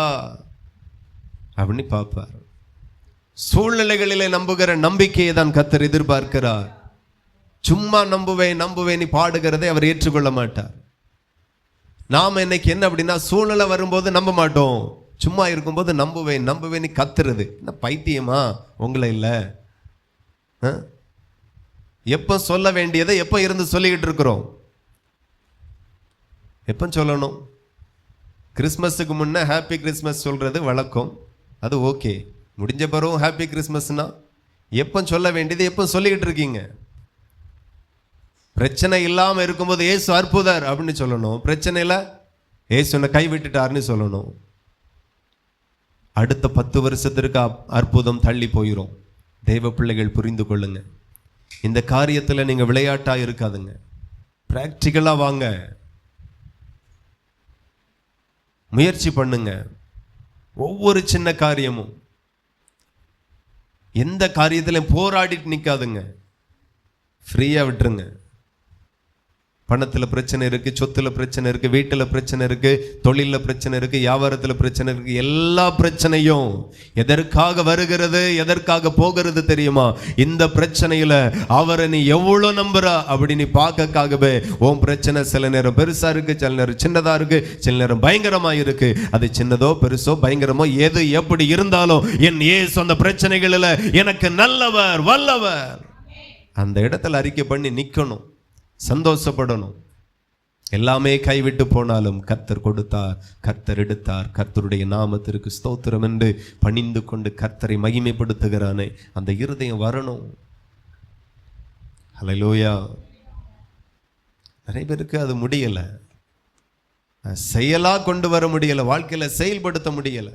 அப்படின்னு பார்ப்பார். சூழ்நிலைகளிலே நம்புகிற நம்பிக்கையை தான் கர்த்தர் எதிர்பார்க்கிறார். சும்மா நம்புவேன் நம்புவேன் நீ பாடுகிறதை அவர் ஏற்றுக்கொள்ள மாட்டார். நாம இன்னைக்கு என்ன அப்படின்னா, சூழ்நிலை வரும்போது நம்ப மாட்டோம், சும்மா இருக்கும்போது நம்புவேன் நம்புவேன் நீ கத்துறது. என்ன பைத்தியமா உங்களை இல்லை? எப்போ சொல்ல வேண்டியதை எப்போ இருந்து சொல்லிக்கிட்டு இருக்கிறோம்? எப்போ சொல்லணும்? கிறிஸ்மஸுக்கு முன்னே ஹாப்பி கிறிஸ்மஸ் சொல்றது வழக்கம், அது ஓகே. முடிஞ்ச பிறகும் ஹாப்பி கிறிஸ்மஸ்னா எப்போ சொல்ல வேண்டியது எப்போ சொல்லிக்கிட்டு இருக்கீங்க? பிரச்சனை இல்லாமல் இருக்கும்போது ஏசு அற்புதர் அப்படின்னு சொல்லணும், பிரச்சனையில் ஏசுனை கைவிட்டுட்டார்னு சொல்லணும். அடுத்த 10 வருஷத்திற்கு அற்புதம் தள்ளி போயிடும். தெய்வ பிள்ளைகள் புரிந்து கொள்ளுங்க, இந்த காரியத்தில் நீங்கள் விளையாட்டாக இருக்காதுங்க, பிராக்டிக்கலாக வாங்க, முயற்சி பண்ணுங்க. ஒவ்வொரு சின்ன காரியமும் எந்த காரியத்திலையும் போராடிட்டு நிற்காதுங்க, ஃப்ரீயாக விட்டுருங்க. பணத்தில் பிரச்சனை இருக்குது, சொத்தில் பிரச்சனை இருக்குது, வீட்டில் பிரச்சனை இருக்குது, தொழிலில் பிரச்சனை இருக்குது, வியாபாரத்தில் பிரச்சனை இருக்குது. எல்லா பிரச்சனையும் எதற்காக வருகிறது எதற்காக போகிறது தெரியுமா? இந்த பிரச்சனையில் அவரை நீ எவ்வளோ நம்புறா அப்படி நீ பார்க்கக்காகவே. உன் பிரச்சனை சில நேரம் பெருசாக இருக்குது, சில நேரம் சின்னதாக இருக்குது, சில நேரம் பயங்கரமாக இருக்குது. அது சின்னதோ பெருசோ பயங்கரமோ எது எப்படி இருந்தாலும் என் இயேசு அந்த பிரச்சனைகளில் எனக்கு நல்லவர் வல்லவர். அந்த இடத்துல அறிக்கை பண்ணி நிற்கணும், சந்தோஷப்படணும். எல்லாமே கைவிட்டு போனாலும் கர்த்தர் கொடுத்தார், கர்த்தர் எடுத்தார், கர்த்தருடைய நாமத்திற்கு ஸ்தோத்திரம் என்று பணிந்து கொண்டு கர்த்தரை மகிமைப்படுத்துகிறானே அந்த இருதயம் வரணும். ஹல்லேலூயா. நிறைய பேருக்கு அது முடியல, செயலா கொண்டு வர முடியல, வாழ்க்கையில செயல்படுத்த முடியல.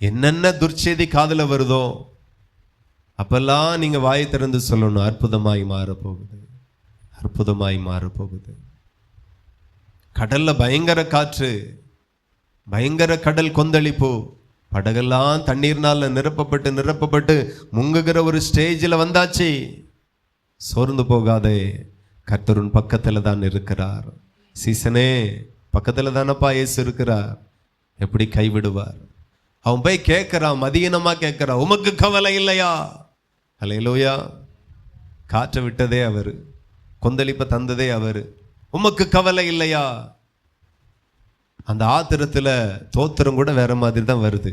என்னென்ன துர்ச்செய்தி காதுல வருதோ அப்பெல்லாம் நீங்க வாயை திறந்து சொல்லணும், அற்புதமாய் மாறப்போகுது, அற்புதமாய் மாறப்போகுது. கடல்ல பயங்கர காற்று, பயங்கர கடல் கொந்தளிப்பு, படகெல்லாம் தண்ணீர்னால நிரப்பப்பட்டு முங்குகிற ஒரு ஸ்டேஜில் வந்தாச்சு. சோர்ந்து போகாதே, கர்த்தருன் பக்கத்தில் தான் இருக்கிறார். சீசனே பக்கத்தில் தானப்பா இயேசு இருக்கிறார், எப்படி கைவிடுவார்? அவன் போய் கேட்கிறான், மதியனமா கேட்கிறான், உமக்கு கவலை இல்லையா? ஹல்லேலூயா. காற்றை விட்டதே அவர், கொந்தளிப்பை தந்ததே அவர், உமக்கு கவலை இல்லையா? அந்த ஆத்திரத்தில் தோத்திரம் கூட வேற மாதிரி தான் வருது.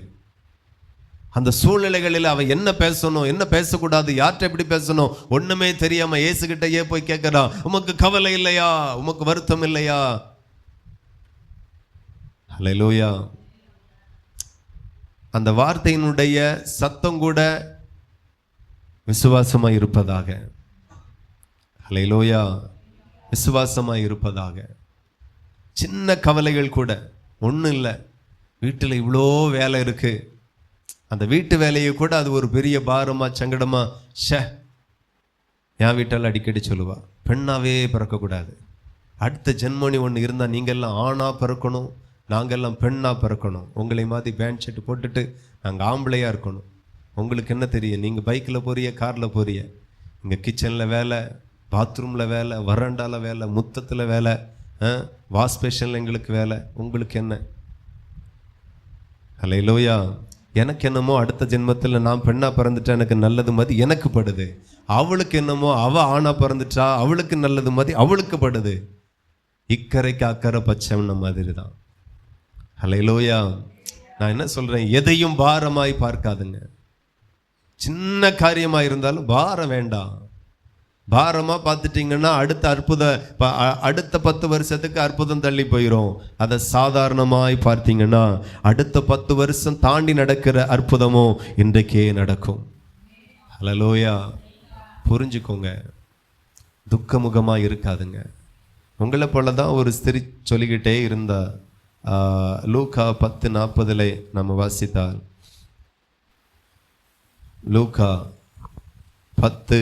அந்த சூழ்நிலைகளில் அவன் என்ன பேசணும் என்ன பேசக்கூடாது, யார்கிட்ட எப்படி பேசணும் ஒண்ணுமே தெரியாம இயேசுகிட்டயே போய் கேட்கிறான், உமக்கு கவலை இல்லையா, உமக்கு வருத்தம் இல்லையா? ஹல்லேலூயா. அந்த வார்த்தையினுடைய சத்தம் கூட விசுவாசமாய் இருப்பதாக. ஹல்லேலூயா. விசுவாசமாய் இருப்பதாக. சின்ன கவலைகள் கூட ஒன்றும் இல்லை, வீட்டில் இவ்வளோ வேலை இருக்கு, அந்த வீட்டு வேலையை கூட அது ஒரு பெரிய பாரமா சங்கடமா. என் வீட்டால் அடிக்கடி சொல்லுவா, பெண்ணாவே பிறக்கக்கூடாது, அடுத்த ஜென்மனி ஒன்று இருந்தால் நீங்கள்லாம் ஆணா பிறக்கணும், நாங்கள்லாம் பெண்ணாக பிறக்கணும், உங்களை மாதிரி பேண்ட் ஷர்ட் போட்டுட்டு நாங்கள் ஆம்பளையாக இருக்கணும். உங்களுக்கு என்ன தெரியும்? நீங்கள் பைக்கில் போறிய, காரில் போறிய, இங்கே கிச்சனில் வேலை, பாத்ரூமில் வேலை, வறண்டாவில் வேலை, முத்தத்தில் வேலை, வாஷ் பேஷனில் எங்களுக்கு வேலை, உங்களுக்கு என்ன? ஹல்லேலூயா. எனக்கு என்னமோ அடுத்த ஜென்மத்தில் நான் பெண்ணாக பிறந்துட்டா எனக்கு நல்லது மாதிரி எனக்கு படுது, அவளுக்கு என்னமோ அவள் ஆணாக பிறந்துட்டா அவளுக்கு நல்லது மாதிரி அவளுக்கு படுது. இக்கரைக்கு அக்கறை பச்சைன்ன மாதிரி தான். ஹல்லேலூயா. நான் என்ன சொல்கிறேன், எதையும் பாரமாய் பார்க்காதுங்க. சின்ன காரியமாக இருந்தாலும் பாரம் வேண்டாம். பாரமாக பார்த்துட்டிங்கன்னா அடுத்த 10 வருஷத்துக்கு அற்புதம் தள்ளி போயிடும். அதை சாதாரணமாய் பார்த்தீங்கன்னா அடுத்த 10 வருஷம் தாண்டி நடக்கிற அற்புதமும் இன்றைக்கே நடக்கும். ஹல்லேலூயா. புரிஞ்சுக்கோங்க, துக்கமுகமாக இருக்காதுங்க. உங்களை போல தான் ஒரு ஸ்திரீ சொல்லிக்கிட்டே இருந்தா. லூக்கா 10:40 நம்ம வாசித்தால், லூக்கா 10.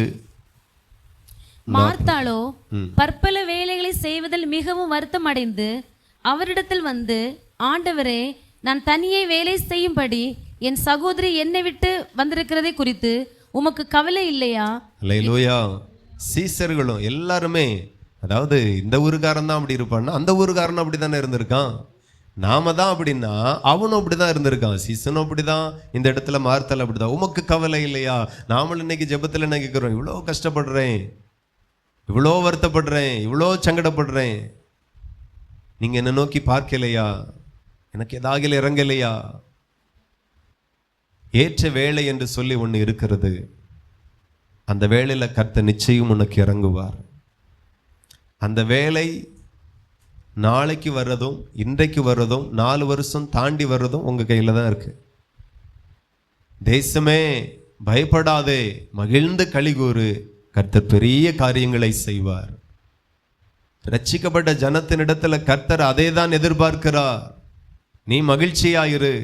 மார்த்தாளோ பற்பல வேலைகளை செய்வதில் மிகவும் வருத்தம் அடைந்து அவரிடத்தில் வந்து, ஆண்டவரே, நான் தனியே வேலை செய்யும்படி என் சகோதரி என்னை விட்டு வந்திருக்கிறதை குறித்து உமக்கு கவலை இல்லையா? ஹல்லேலூயா. சீசர்களும் எல்லாருமே, அதாவது இந்த ஊருக்காரன் தான் அப்படி இருப்பான்னா அந்த ஊருக்காரனும் அப்படி தானே இருந்திருக்கான். நாம தான் அப்படின்னா அவனும் அப்படிதான் இருந்திருக்கான். சீசனும் அப்படிதான், இந்த இடத்துல மார்த்தல் அப்படிதான். உமக்கு கவலை இல்லையா? நாமளும் இன்னைக்கு ஜெபத்தில் என்ன கேட்குறோம்? இவ்வளோ கஷ்டப்படுறேன், இவ்வளோ வருத்தப்படுறேன், இவ்வளோ சங்கடப்படுறேன், நீங்க என்ன நோக்கி பார்க்கலையா? எனக்கு ஏதாவது இறங்கலையா? ஏற்ற வேலை என்று சொல்லி ஒன்று இருக்கிறது. அந்த வேளையில் கர்த்தர் நிச்சயம் உனக்கு இறங்குவார். அந்த வேலை நாளைக்கு வர்றதும் இன்றைக்கு வர்றதும் 4 வருஷம் தாண்டி வர்றதும் உங்க கையில தான் இருக்கு. தேசமே பயப்படாதே, மகிழ்ந்து களிகூறு, கர்த்தர் பெரிய காரியங்களை செய்வார். ரட்சிக்கப்பட்ட ஜனத்தினிடத்துல கர்த்தர் அதை தான் எதிர்பார்க்கிறார். நீ மகிழ்ச்சியாயிரு.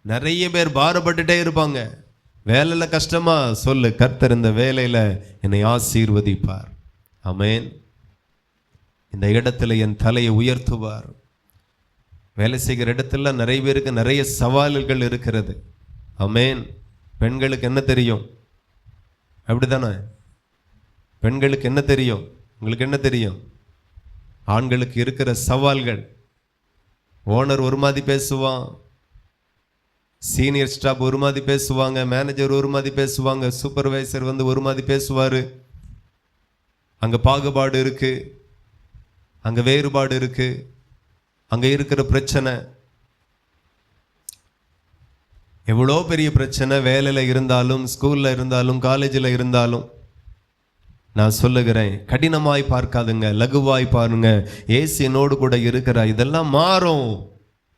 நிறைய பேர் பாரப்பட்டுட்டே இருப்பாங்க. வேலையில கஷ்டமா சொல்லு, கர்த்தர் இந்த வேலையில என்னை ஆசீர்வதிப்பார். ஆமென். இந்த இடத்துல என் தலையை உயர்த்துவார். வேலை செய்கிற இடத்துல நிறைய பேருக்கு நிறைய சவால்கள் இருக்கிறது. ஆமென். பெண்களுக்கு என்ன தெரியும்? அப்படிதானே? பெண்களுக்கு என்ன தெரியும்? உங்களுக்கு என்ன தெரியும்? ஆண்களுக்கு இருக்கிற சவால்கள். ஓனர் ஒரு மாதிரி பேசுவான், சீனியர் ஸ்டாஃப் ஒரு மாதிரி பேசுவாங்க, மேனேஜர் ஒரு மாதிரி பேசுவாங்க, சூப்பர்வைசர் ஒரு மாதிரி பேசுவார். அங்கே பாகுபாடு இருக்கு, அங்கே வேறுபாடு இருக்கு, அங்கே இருக்கிற பிரச்சனை எவ்வளோ பெரிய பிரச்சனை. வேலையில் இருந்தாலும், ஸ்கூலில் இருந்தாலும், காலேஜில் இருந்தாலும் நான் சொல்லுகிறேன், கடினமாய் பார்க்காதுங்க, லகுவாய் பாருங்க. ஏசு என்னோடு கூட இருக்கிறார். இதெல்லாம் மாறும்,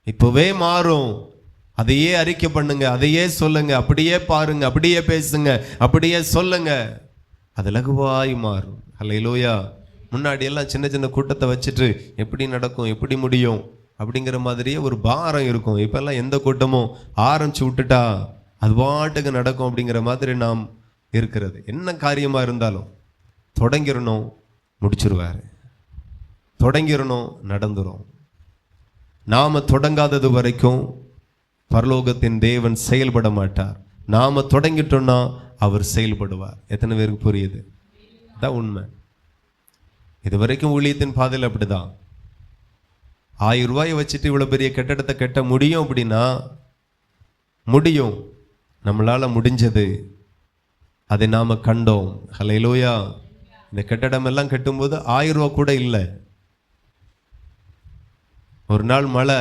இப்போவே மாறும். அதையே அறிக்கை பண்ணுங்க, அதையே சொல்லுங்க, அப்படியே பாருங்க, அப்படியே பேசுங்க, அப்படியே சொல்லுங்க, அது லகுவாய் மாறும். அல்லேலூயா. முன்னாடி எல்லாம் சின்ன சின்ன கூட்டத்தை வச்சுட்டு எப்படி நடக்கும், எப்படி முடியும் அப்படிங்கிற மாதிரியே ஒரு பாரம் இருக்கும். இப்பெல்லாம் எந்த கூட்டமும் ஆரம்பிச்சு விட்டுட்டா அது பாட்டுக்கு நடக்கும் அப்படிங்கிற மாதிரி நாம் இருக்கிறது. என்ன காரியமா இருந்தாலும் தொடங்கிடணும், முடிச்சிருவாரு. தொடங்கிடணும், நடந்துரும். நாம தொடங்காதது வரைக்கும் பரலோகத்தின் தேவன் செயல்பட மாட்டார். நாம தொடங்கிட்டோம்னா அவர் செயல்படுவார். எத்தனை பேருக்கு புரியுது? அதான் உண்மை. இது வரைக்கும் ஊழியத்தின் பாதையில் அப்படிதான். 1000 ரூபாயை வச்சுட்டு இவ்வளோ பெரிய கட்டடத்தை கட்ட முடியும் அப்படின்னா முடியும். நம்மளால முடிஞ்சது, அதை நாம கண்டோம். ஹல்லேலூயா. இந்த கட்டடம் எல்லாம் கட்டும்போது 1000 ரூபா கூட இல்லை. ஒரு நாள் மழை,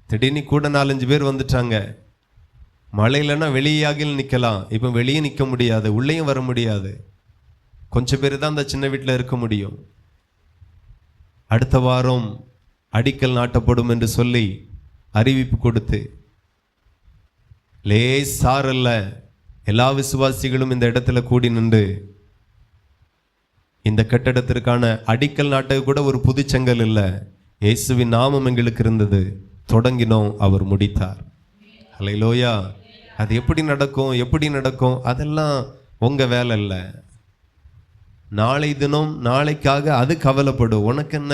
திடீர்னு கூட 4-5 பேர் வந்துட்டாங்க. மழையிலன்னா வெளியாகில் நிற்கலாம், இப்போ வெளியே நிற்க முடியாது, உள்ளேயும் வர முடியாது. கொஞ்சம் பேர் தான் அந்த சின்ன வீட்டில் இருக்க முடியும். அடுத்த வாரம் அடிக்கல் நாட்டப்படும் என்று சொல்லி அறிவிப்பு கொடுத்து லேசாரல்ல எல்லா விசுவாசிகளும் இந்த இடத்துல கூடி நின்று இந்த கட்டடத்திற்கான அடிக்கல் நாட்ட கூட ஒரு புதுச்செங்கல் இல்லை, இயேசுவின் நாமம் எங்களுக்கு இருந்தது. தொடங்கினோம், அவர் முடித்தார். அல்லேலூயா. அது எப்படி நடக்கும், எப்படி நடக்கும், அதெல்லாம் உங்க வேலை இல்லை. நாளை தினம் நாளைக்காக அது கவலைப்படும். உனக்கு என்ன,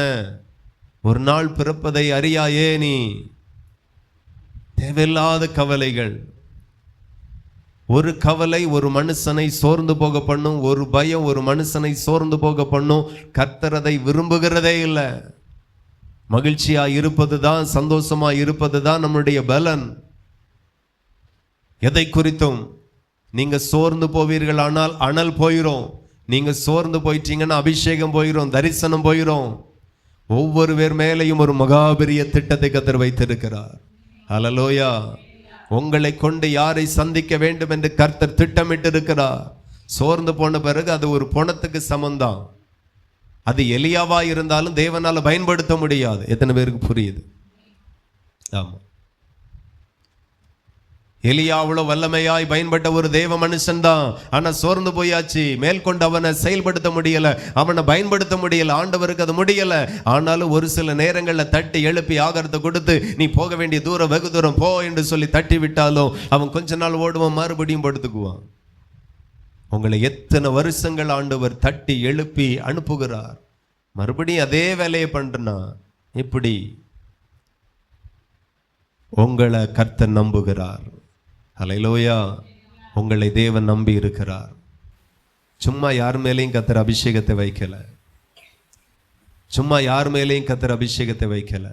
ஒரு நாள் பிறப்பதை அறியாயே நீ. தேவையில்லாத கவலைகள். ஒரு கவலை ஒரு மனுஷனை சோர்ந்து போக பண்ணும், ஒரு பயம் ஒரு மனுஷனை சோர்ந்து போக பண்ணும். கர்த்தர் அதை விரும்புகிறதே இல்லை. மகிழ்ச்சியா இருப்பது தான், சந்தோஷமா இருப்பது தான் நம்முடைய பலன். எதை குறித்தும் நீங்க சோர்ந்து போவீர்கள், ஆனால் அனல் போயிரும். நீங்க சோர்ந்து போயிட்டீங்கன்னா அபிஷேகம் போயிரும், தரிசனம் போயிரும். ஒவ்வொரு பேர் மேலையும் ஒரு மகாபெரிய திட்டத்தை கர்த்தர் வைத்திருக்கிறார். ஹல்லேலூயா. உங்களை கொண்டு யாரை சந்திக்க வேண்டும் என்று கர்த்தர் திட்டமிட்டு இருக்கிறார். சோர்ந்து போன பிறகு அது ஒரு பொணத்துக்கு சமந்தான். அது எலியாவா இருந்தாலும் தேவனால பயன்படுத்த முடியாது. எத்தனை பேருக்கு புரியுது? ஆமா. எலியா அவ்வளோ வல்லமையாய் பயன்பட்ட ஒரு தேவ மனுஷன் தான். ஆனா சோர்ந்து போயாச்சு. மேற்கொண்டு அவனை செயல்படுத்த முடியல, அவனை பயன்படுத்த முடியல. ஆண்டவருக்கு அது முடியல. ஆனாலும் ஒரு சில நேரங்களில் தட்டி எழுப்பி ஆகாரத்தை கொடுத்து நீ போக வேண்டிய தூரம் வெகு தூரம் போ என்று சொல்லி தட்டி விட்டாலும் அவன் கொஞ்ச நாள் ஓடுவான், மறுபடியும் படுத்துக்குவான். உங்களை எத்தனை வருஷங்கள் ஆண்டவர் தட்டி எழுப்பி அனுப்புகிறார். மறுபடியும் அதே வேலையை பண்றனா இப்படி உங்களை கர்த்தர் நம்புகிறார். ஹல்லேலூயா. உங்களை தேவன் நம்பி இருக்கிறார். சும்மா யார் மேலேயும் கர்த்தர் அபிஷேகத்தை வைக்கல. சும்மா யார் மேலேயும் கர்த்தர் அபிஷேகத்தை வைக்கல.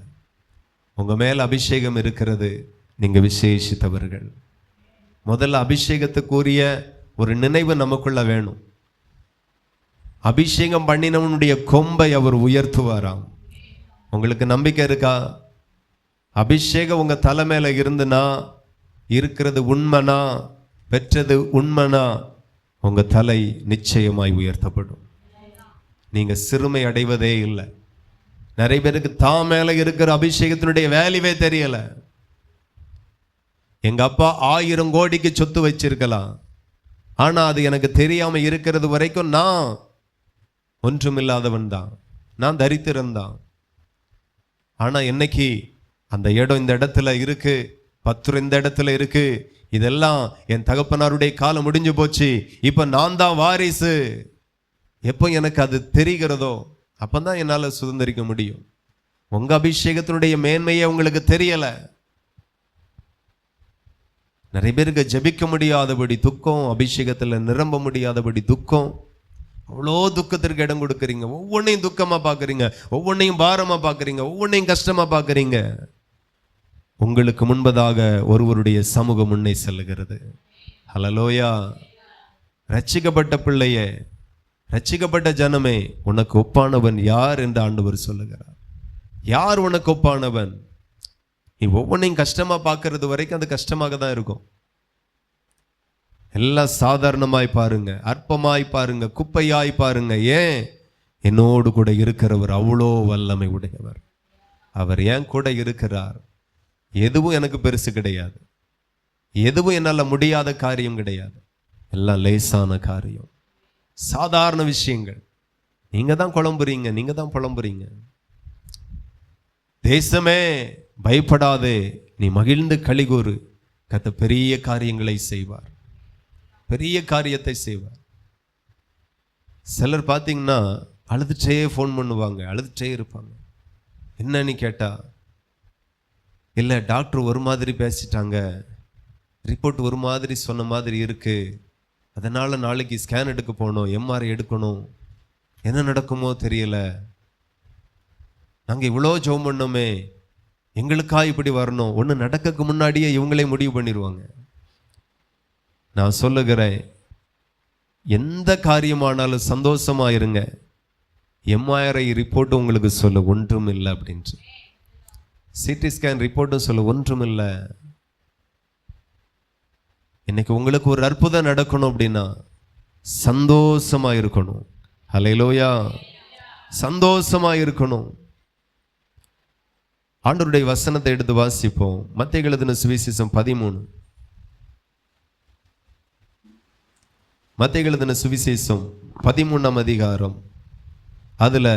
உங்க மேல அபிஷேகம் இருக்கிறது, நீங்க விசேஷித்தவர்கள். முதல்ல அபிஷேகத்துக்குரிய ஒரு நினைவு நமக்குள்ள வேணும். அபிஷேகம் பண்ணினவனுடைய கொம்பை அவர் உயர்த்துவாராம். உங்களுக்கு நம்பிக்கை இருக்கா? அபிஷேகம் உங்க தலை மேல இருந்துனா, இருக்கிறது உண்மைனா, பெற்றது உண்மைனா, உங்க தலை நிச்சயமாய் உயர்த்தப்படும். நீங்க சிறுமை அடைவதே இல்லை. நிறைய பேருக்கு தான் மேல இருக்கிற அபிஷேகத்தினுடைய வேல்யூவே தெரியல. எங்க அப்பா 1000 கோடிக்கு சொத்து வச்சிருக்கலாம், ஆனா அது எனக்கு தெரியாம இருக்கிறது வரைக்கும் நான் ஒன்றுமில்லாதவன் தான், நான் தரித்திரன் தான். ஆனா என்னைக்கு அந்த இடம் இந்த இடத்துல இருக்கு, பத்திரம் இந்த இடத்துல இருக்கு, இதெல்லாம் என் தகப்பனாருடைய காலம் முடிஞ்சு போச்சு, இப்ப நான் தான் வாரிசு, எப்போ எனக்கு அது தெரிகிறதோ அப்பதான் என்னால சுதந்திரிக்க முடியும். உங்க அபிஷேகத்தினுடைய மேன்மையே உங்களுக்கு தெரியல. நிறைய பேருக்கு ஜெபிக்க முடியாதபடி துக்கம், அபிஷேகத்துல நிரம்ப முடியாதபடி துக்கம். அவ்வளோ துக்கத்திற்கு இடம் கொடுக்குறீங்க, ஒவ்வொன்றையும் துக்கமா பார்க்குறீங்க, ஒவ்வொன்றையும் பாரமா பார்க்குறீங்க, ஒவ்வொன்றையும் கஷ்டமா பார்க்குறீங்க. உங்களுக்கு முன்பதாக ஒருவருடைய சமூகம் முன்னே செல்லுகிறது. ஹல்லேலூயா. ரட்சிக்கப்பட்ட பிள்ளையே, ரட்சிக்கப்பட்ட ஜனமே, உனக்கு ஒப்பானவன் யார் என்று ஆண்டவர் சொல்லுகிறார். யார் உனக்கு ஒப்பானவன்? நீ ஒவ்வொன்றையும் கஷ்டமா பார்க்கறது வரைக்கும் அது கஷ்டமாக தான் இருக்கும். எல்லாம் சாதாரணமாய் பாருங்க, அற்பமாய் பாருங்க, குப்பையாய் பாருங்க. ஏன்? என்னோடு கூட இருக்கிறவர் அவ்வளோ வல்லமை உடையவர். அவர் ஏன் கூட இருக்கிறார். எதுவும் எனக்கு பெருசு கிடையாது, எதுவும் என்னால் முடியாத காரியம் கிடையாது. எல்லாம் லேசான காரியம், சாதாரண விஷயங்கள். நீங்க தான் குழம்புறீங்க, நீங்க தான் புலம்புறீங்க. தேசமே பயப்படாதே, நீ மகிழ்ந்து களிகூறு, கர்த்தர் பெரிய காரியங்களை செய்வார், பெரிய காரியத்தை செய்வார். சிலர் பார்த்தீங்கன்னா அழுதுட்டே ஃபோன் பண்ணுவாங்க, அழுதுட்டே இருப்பாங்க. என்னன்னு கேட்டா, இல்லை டாக்டர் ஒரு மாதிரி பேசிட்டாங்க, ரிப்போர்ட் ஒரு மாதிரி சொன்ன மாதிரி இருக்கு, அதனால நாளைக்கு ஸ்கேன் எடுக்க போகணும், எம்ஆர்ஐ எடுக்கணும், என்ன நடக்குமோ தெரியல, நாங்கள் இவ்வளோ ஜெபம் பண்ணோமே, எங்களுக்கா இப்படி வரணும். ஒன்று நடக்கக்கு முன்னாடியே இவங்களே முடிவு பண்ணிடுவாங்க. நான் சொல்லுகிறேன், எந்த காரியமானாலும் சந்தோஷமா இருங்க. எம்ஆர்ஐ ரிப்போர்ட்டும் உங்களுக்கு சொல்ல ஒன்றும் இல்லை அப்படின்ட்டு, சிடி ஸ்கேன் ரிப்போர்ட்டும் சொல்ல ஒன்றும் இல்லை. இன்னைக்கு உங்களுக்கு ஒரு அற்புதம் நடக்கணும் அப்படின்னா சந்தோஷமா இருக்கணும். ஹல்லேலூயா. சந்தோஷமா இருக்கணும். ஆண்டவருடைய வசனத்தை எடுத்து வாசிப்போம். மத்தேயு எழுதின சுவிசேஷம் 13. மத்தேயு எழுதின சுவிசேஷம் 13ஆம் அதிகாரம், அதுல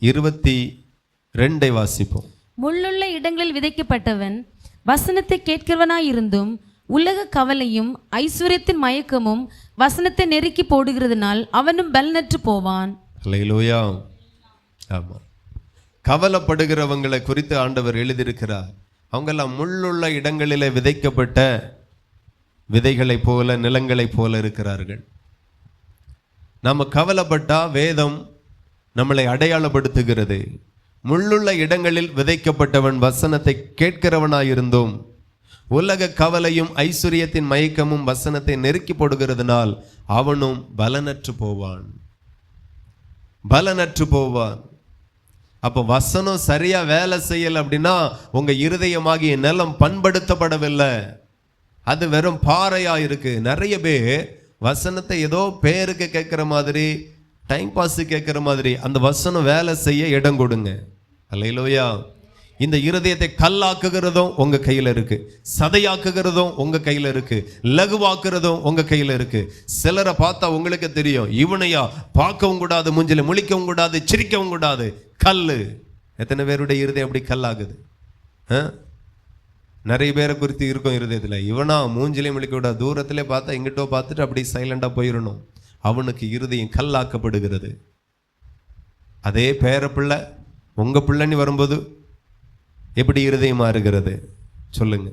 22 வாசிப்போம். முள்ளுள்ள இடங்களில் விதைக்கப்பட்டவன் வசனத்தை கேட்கிறவனாயிருந்தும் உலக கவலையும் ஐஸ்வர்யத்தின் மயக்கமும் வசனத்தை நெருக்கி போடுகிறதுனால் அவனும் பலனற்று போவான். ஹல்லேலூயா. ஆமா, கவலைப்படுகிறவங்களை குறித்து ஆண்டவர் எழுதியிருக்கிறார். அவங்கெல்லாம் முள்ளுள்ள இடங்களிலே விதைக்கப்பட்ட விதைகளைப் போல, நிலங்களைப் போல இருக்கிறார்கள். நம்ம கவலைப்பட்டா வேதம் நம்மளை அடையாளப்படுத்துகிறது. முள்ளுள்ள இடங்களில் விதைக்கப்பட்டவன் வசனத்தை கேட்கிறவனாயிருந்தும் உலக கவலையும் ஐஸ்வர்யத்தின் மயக்கமும் வசனத்தை நெருக்கி போடுகிறதுனால் அவனும் பலனற்று போவான், பலனற்று போவான். அப்போ வசனம் சரியா வேலை செய்யல அப்படின்னா உங்க இருதயமாகிய நிலம் பண்படுத்தப்படவில்லை, அது வெறும் பாறையா இருக்கு. நிறைய பேர் வசனத்தை ஏதோ பேருக்கு கேட்கிற மாதிரி, டைம் பாஸ் கேட்கிற மாதிரி அந்த வசனம் வேலை செய்ய இடம் கொடுங்க. அல்லேலூயா. இந்த இருதயத்தை கல்லாக்குகிறதும் உங்க கையில இருக்கு, சதையாக்குகிறதும் உங்க கையில இருக்கு, லகுவாக்குறதும் உங்க கையில இருக்கு. சிலரை பார்த்தா உங்களுக்கு தெரியும், இவனையா பார்க்கவும் கூடாது, மூஞ்சில முழிக்கவும் கூடாது, சிரிக்கவும் கூடாது, கல்லு. எத்தனை பேருடைய இருதயம் அப்படி கல்லாகுது? நிறைய பேரை குறித்து இருக்கும் இருதயத்தில், இவனா மூஞ்சிலே முழிக்க கூடாது, தூரத்திலே பார்த்தா எங்கிட்டோ பார்த்துட்டு அப்படி சைலண்டா போயிடணும். அவனுக்கு இருதயம் கல்லாக்கப்படுகிறது. அதே பேர பிள்ளை உங்க பிள்ளைன்னு வரும்போது எப்படி இருதயம் மாறுகிறது சொல்லுங்க.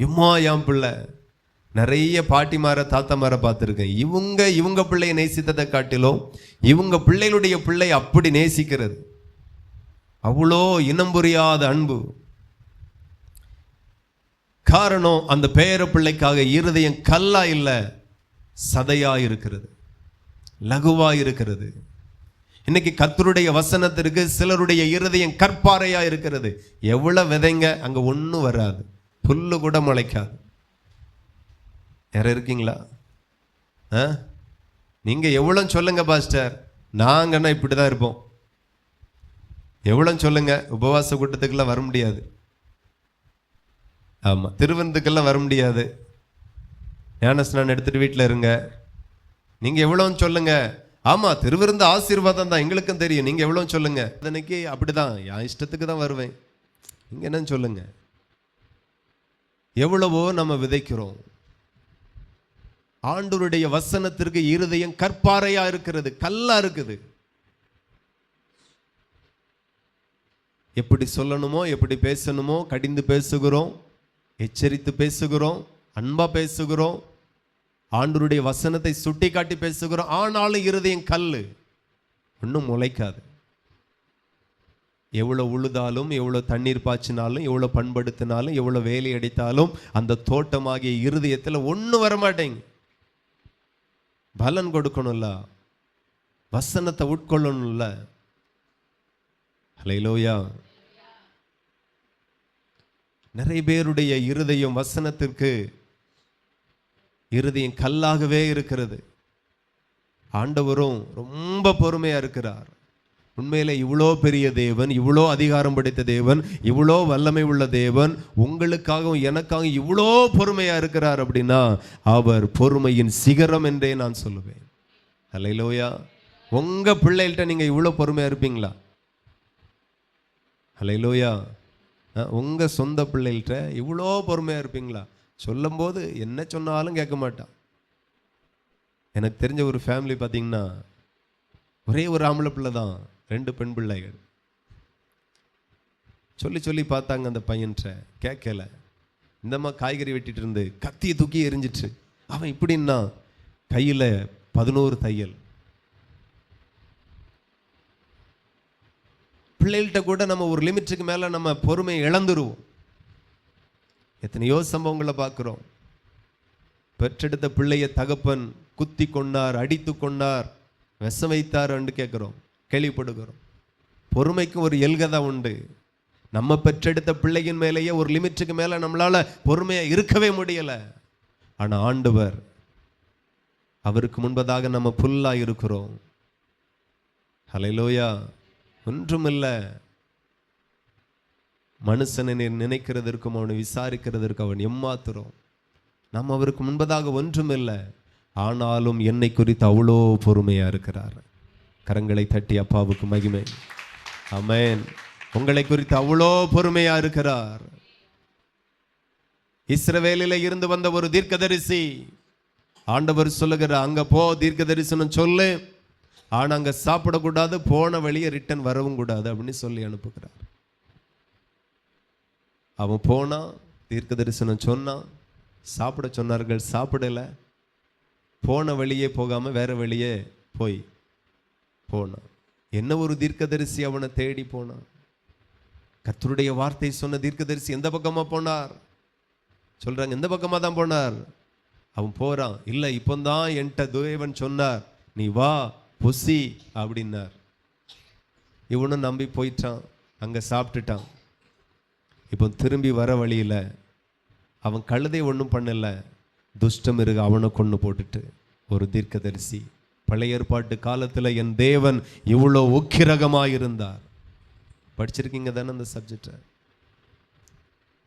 எம்மா என் பிள்ளை, நிறைய பாட்டிமார தாத்தாமார பார்த்துருக்கேன். இவங்க பிள்ளையை நேசித்ததை காட்டிலும் இவங்க பிள்ளைகளுடைய பிள்ளை அப்படி நேசிக்கிறது. அவ்வளோ இனம் புரியாத அன்பு. காரணம், அந்த பேர பிள்ளைக்காக இருதயம் கல்லா இல்லை, சதையா இருக்கிறது, லகுவா இருக்கிறது. இன்னைக்கு கர்த்தருடைய வசனத்திற்கு சிலருடைய இருதயம் கற்பாறையா இருக்கிறது. எவ்வளவு விதைங்க, அங்க ஒன்றும் வராது, புல்லு கூட முளைக்காது. யாரும் இருக்கீங்களா? நீங்க எவ்வளவு சொல்லுங்க பாஸ்டர், நாங்கன்னா இப்படிதான் இருப்போம். எவ்வளவு சொல்லுங்க, உபவாச கூட்டத்துக்கெல்லாம் வர முடியாது. ஆமா, திருவிருந்துக்கெல்லாம் வர முடியாது. ஞானஸ்நானம் எடுத்துட்டு வீட்டில் இருங்க. நீங்க எவ்வளவு சொல்லுங்க. ஆமா, திருவிருந்து ஆசீர்வாதம் தான், எங்களுக்கும் தெரியும். நீங்க எவ்வளவு சொல்லுங்க. அதனைக்கு அப்படிதான், என் இஷ்டத்துக்கு தான் வருவேன். நீங்க என்னன்னு சொல்லுங்க. எவ்வளவோ நம்ம விதைக்கிறோம். ஆண்டவருடைய வசனத்திற்கு இருதயம் கற்பாறையா இருக்கிறது, கல்லா இருக்குது. எப்படி சொல்லணுமோ, எப்படி பேசணுமோ கடிந்து பேசுகிறோம், எச்சரித்து பேசுகிறோம், அன்பா பேசுகிறோம், ஆண்டவருடைய வசனத்தை சுட்டி காட்டி பேசுகிறோம். ஆனாலும் இருதயம் கல்லு, ஒன்றும் முளைக்காது. எவ்வளோ உழுதாலும், எவ்வளோ தண்ணீர் பாய்ச்சினாலும், எவ்வளோ பண்படுத்தினாலும், எவ்வளோ வேலை அடித்தாலும் அந்த தோட்டமாகிய இருதயத்தில் ஒன்றும் வரமாட்டேங்க. பலன் கொடுக்கணும்ல, வசனத்தை உட்கொள்ளணும்ல. ஹல்லேலூயா. நிறைய பேருடைய இருதயம் வசனத்திற்கு இருதயம் கல்லாகவே இருக்கிறது. ஆண்டவரும் ரொம்ப பொறுமையா இருக்கிறார். உண்மையில இவ்வளோ பெரிய தேவன், இவ்வளோ அதிகாரம் படைத்த தேவன், இவ்வளோ வல்லமை உள்ள தேவன் உங்களுக்காகவும் எனக்காகவும் இவ்வளோ பொறுமையா இருக்கிறார் அப்படின்னா அவர் பொறுமையின் சிகரம் என்றே நான் சொல்லுவேன். ஹல்லேலூயா. உங்க பிள்ளைகள்கிட்ட நீங்க இவ்வளோ பொறுமையா இருப்பீங்களா? ஹல்லேலூயா. உங்க சொந்த பிள்ளைகள்கிட்ட இவ்வளோ பொறுமையா இருப்பீங்களா? சொல்லும் போது என்ன சொன்னாலும் கேட்க மாட்டான். எனக்கு தெரிஞ்ச ஒரு ஃபேமிலி பார்த்தீங்கன்னா, ஒரே ஒரு ஆம்பளை பிள்ளை தான், 2 பெண் பிள்ளைகள். சொல்லி சொல்லி பார்த்தாங்க, அந்த பையன்கிட்ட கேட்கல. இந்தம்மா காய்கறி வெட்டிட்டு இருந்து கத்தியை தூக்கி எரிஞ்சிட்டு, அவன் இப்படின்னா கையில் 11 தையல். பிள்ளைகள்கிட்ட கூட நம்ம ஒரு லிமிட்டுக்கு மேலே நம்ம பொறுமையை இழந்துருவோம். எத்தனையோ சம்பவங்களை பார்க்குறோம். பெற்றெடுத்த பிள்ளைய தகப்பன் குத்தி கொண்டார், அடித்து கொண்டார், விஷம் வைத்தார் என்று கேட்குறோம், கேள்விப்படுகிறோம். பொறுமைக்கும் ஒரு எல்கதா உண்டு. நம்ம பெற்றெடுத்த பிள்ளையின் மேலேயே ஒரு லிமிட்டுக்கு மேலே நம்மளால பொறுமையாக இருக்கவே முடியலை. ஆனால் ஆண்டவர், அவருக்கு முன்பதாக நம்ம புல்லாக இருக்கிறோம். ஹல்லேலூயா. ஒன்றுமில்லை. மனுஷனை நினைக்கிறதற்கும் அவனை விசாரிக்கிறதற்கு அவன் எம்மாத்திரம். நாம் அவருக்கு முன்பதாக ஒன்றுமில்லை. ஆனாலும் என்னை குறித்து அவ்வளோ பொறுமையா இருக்கிறார். கரங்களை தட்டி அப்பாவுக்கு மகிமை. ஆமென். உங்களை குறித்து அவ்வளோ பொறுமையா இருக்கிறார். இஸ்ரவேலில் இருந்து வந்த ஒரு தீர்க்கதரிசி, ஆண்டவர் சொல்லுகிறார், அங்க போ, தீர்க்க தரிசனம் சொல்லு, ஆனா அங்க சாப்பிடக்கூடாது, போன வழியை ரிட்டர்ன் வரவும் கூடாது அப்படின்னு சொல்லி அனுப்புகிறார். அவன் போனான், தீர்க்க தரிசனம் சொன்னான், சாப்பிட சொன்னார்கள், சாப்பிடல. போன வழியே போகாம வேற வழியே போனான். என்ன ஒரு தீர்க்கதரிசி அவனை தேடி போனான். கர்த்தருடைய வார்த்தை சொன்ன தீர்க்கதரிசி எந்த பக்கமா போனார்? சொல்றாங்க, எந்த பக்கமா தான் போனார். அவன் போறான், இல்லை இப்போதான் என்கிட்ட தேவன் சொன்னார், நீ வா புசி அப்படின்னார். இவனும் நம்பி போயிட்டான், அங்க சாப்பிட்டுட்டான். இப்போ திரும்பி வர வழியில் அவன் கழுதை ஒன்றும் பண்ணல, துஷ்டம் இருக்க அவனை கொண்டு போட்டுட்டு ஒரு தீர்க்கதரிசி. பழைய ஏற்பாட்டு காலத்தில் என் தேவன் இவ்வளோ உக்கிரகமாக இருந்தார். படிச்சிருக்கீங்க தானே அந்த சப்ஜெக்டை?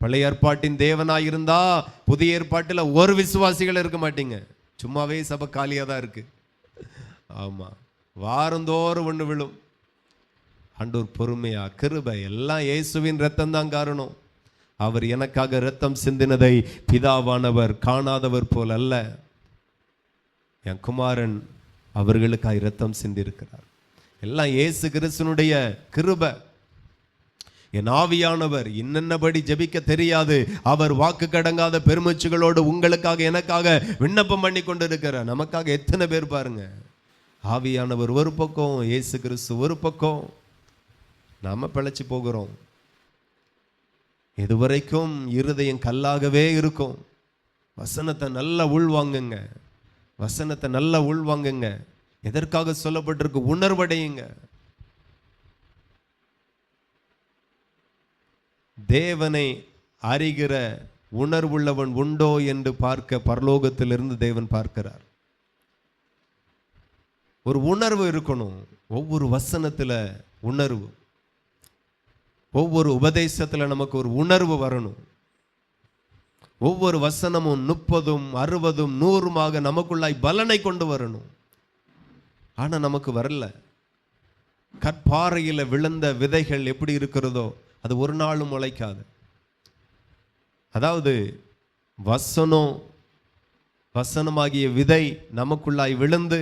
பழைய ஏற்பாட்டின் தேவனாக இருந்தா புதிய ஏற்பாட்டில் ஒரு விசுவாசிகள் இருக்க மாட்டீங்க. சும்மாவே சபை காலியாக தான் இருக்கு. ஆமாம், வாரந்தோறும் ஒன்று விழும். ஆண்டவர் பொறுமையா, கிருபை, எல்லாம் இயேசுவின் ரத்தம் தான் காரணம். அவர் எனக்காக ரத்தம் சிந்தினதை பிதாவானவர் காணாதவர் போல் அல்ல, என் குமாரன் அவர்களுக்காக ரத்தம் சிந்திருக்கிறார். எல்லாம் இயேசு கிறிஸ்துனுடைய கிருபை. என் ஆவியானவர் இன்னென்னபடி ஜெபிக்க தெரியாது, அவர் வாக்கு கடங்காத பெருமூச்சுகளோடு உங்களுக்காக எனக்காக விண்ணப்பம் பண்ணி கொண்டு இருக்கிறார். நமக்காக எத்தனை பேர் பாருங்க. ஆவியானவர் ஒரு பக்கம், இயேசு கிறிஸ்து ஒரு பக்கம், நாம பிழைச்சி போகிறோம். இதுவரைக்கும் இருதயம் கல்லாகவே இருக்கும். வசனத்தை நல்லா உள்வாங்குங்க, வசனத்தை நல்லா உள்வாங்குங்க. எதற்காக சொல்லப்பட்டிருக்கு? உணர்வடையுங்க. தேவனை அறிகிற உணர்வுள்ளவன் உண்டோ என்று பார்க்க பரலோகத்திலிருந்து தேவன் பார்க்கிறார். ஒரு உணர்வு இருக்கணும். ஒவ்வொரு வசனத்துல உணர்வு, ஒவ்வொரு உபதேசத்துல நமக்கு ஒரு உணர்வு வரணும். ஒவ்வொரு வசனமும் 30, 60, 100 நமக்குள்ளாய் பலனை கொண்டு வரணும். ஆனா நமக்கு வரல. கற்பாறையில விழுந்த விதைகள் எப்படி இருக்கிறதோ அது ஒரு நாளும் முளைக்காது. அதாவது வசனமாகிய விதை நமக்குள்ளாய் விழுந்து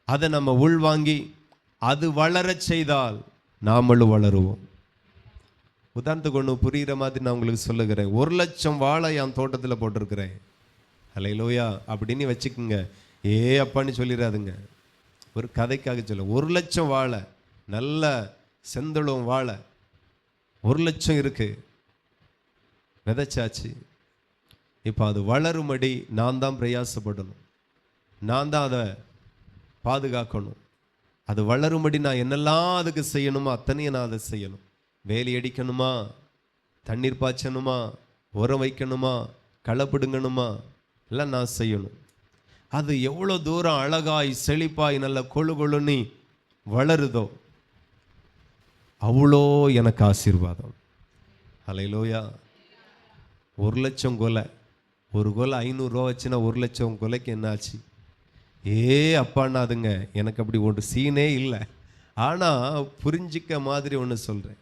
அதை நம்ம உள்வாங்கி அது வளரச் செய்தால் நாமளும் வளருவோம். உதாரணத்துக்கு ஒன்று புரிகிற மாதிரி நான் உங்களுக்கு சொல்லுகிறேன். 1,00,000 வாழை என் தோட்டத்தில் போட்டிருக்கிறேன். அல்லேலூயா அப்படின்னு வச்சுக்குங்க. அப்பான்னு சொல்லிடாதுங்க. ஒரு கதைக்காக சொல்ல, 1,00,000 வாழை, நல்ல செந்தளம் வாழை 1,00,000 இருக்கு, விதைச்சாச்சு. இப்போ அது வளரும்படி நான் தான் பிரயாசப்படணும், நான் தான் அதை பாதுகாக்கணும். அது வளரும்படி நான் என்னெல்லாம் அதுக்கு செய்யணுமோ அத்தனையும் நான் அதை செய்யணும். வேலி அடிக்கணுமா, தண்ணீர் பாய்ச்சணுமா, உரம் வைக்கணுமா, களை பிடுங்கணுமா, எல்லாம் நான் செய்யணும். அது எவ்வளோ தூரம் அழகாய் செழிப்பாய் நல்ல கொழு கொழுன்னு வளருதோ அவ்வளோ எனக்கு ஆசீர்வாதம். அல்லேலூயா. 1,00,000 கொலை, ஒரு கொலை 500 ரூபா வச்சுன்னா 1,00,000 கொலைக்கு என்ன ஆச்சு? அப்பான்னாதுங்க. எனக்கு அப்படி ஒன்று சீனே இல்லை. ஆனால் புரிஞ்சிக்க மாதிரி ஒன்று சொல்கிறேன்.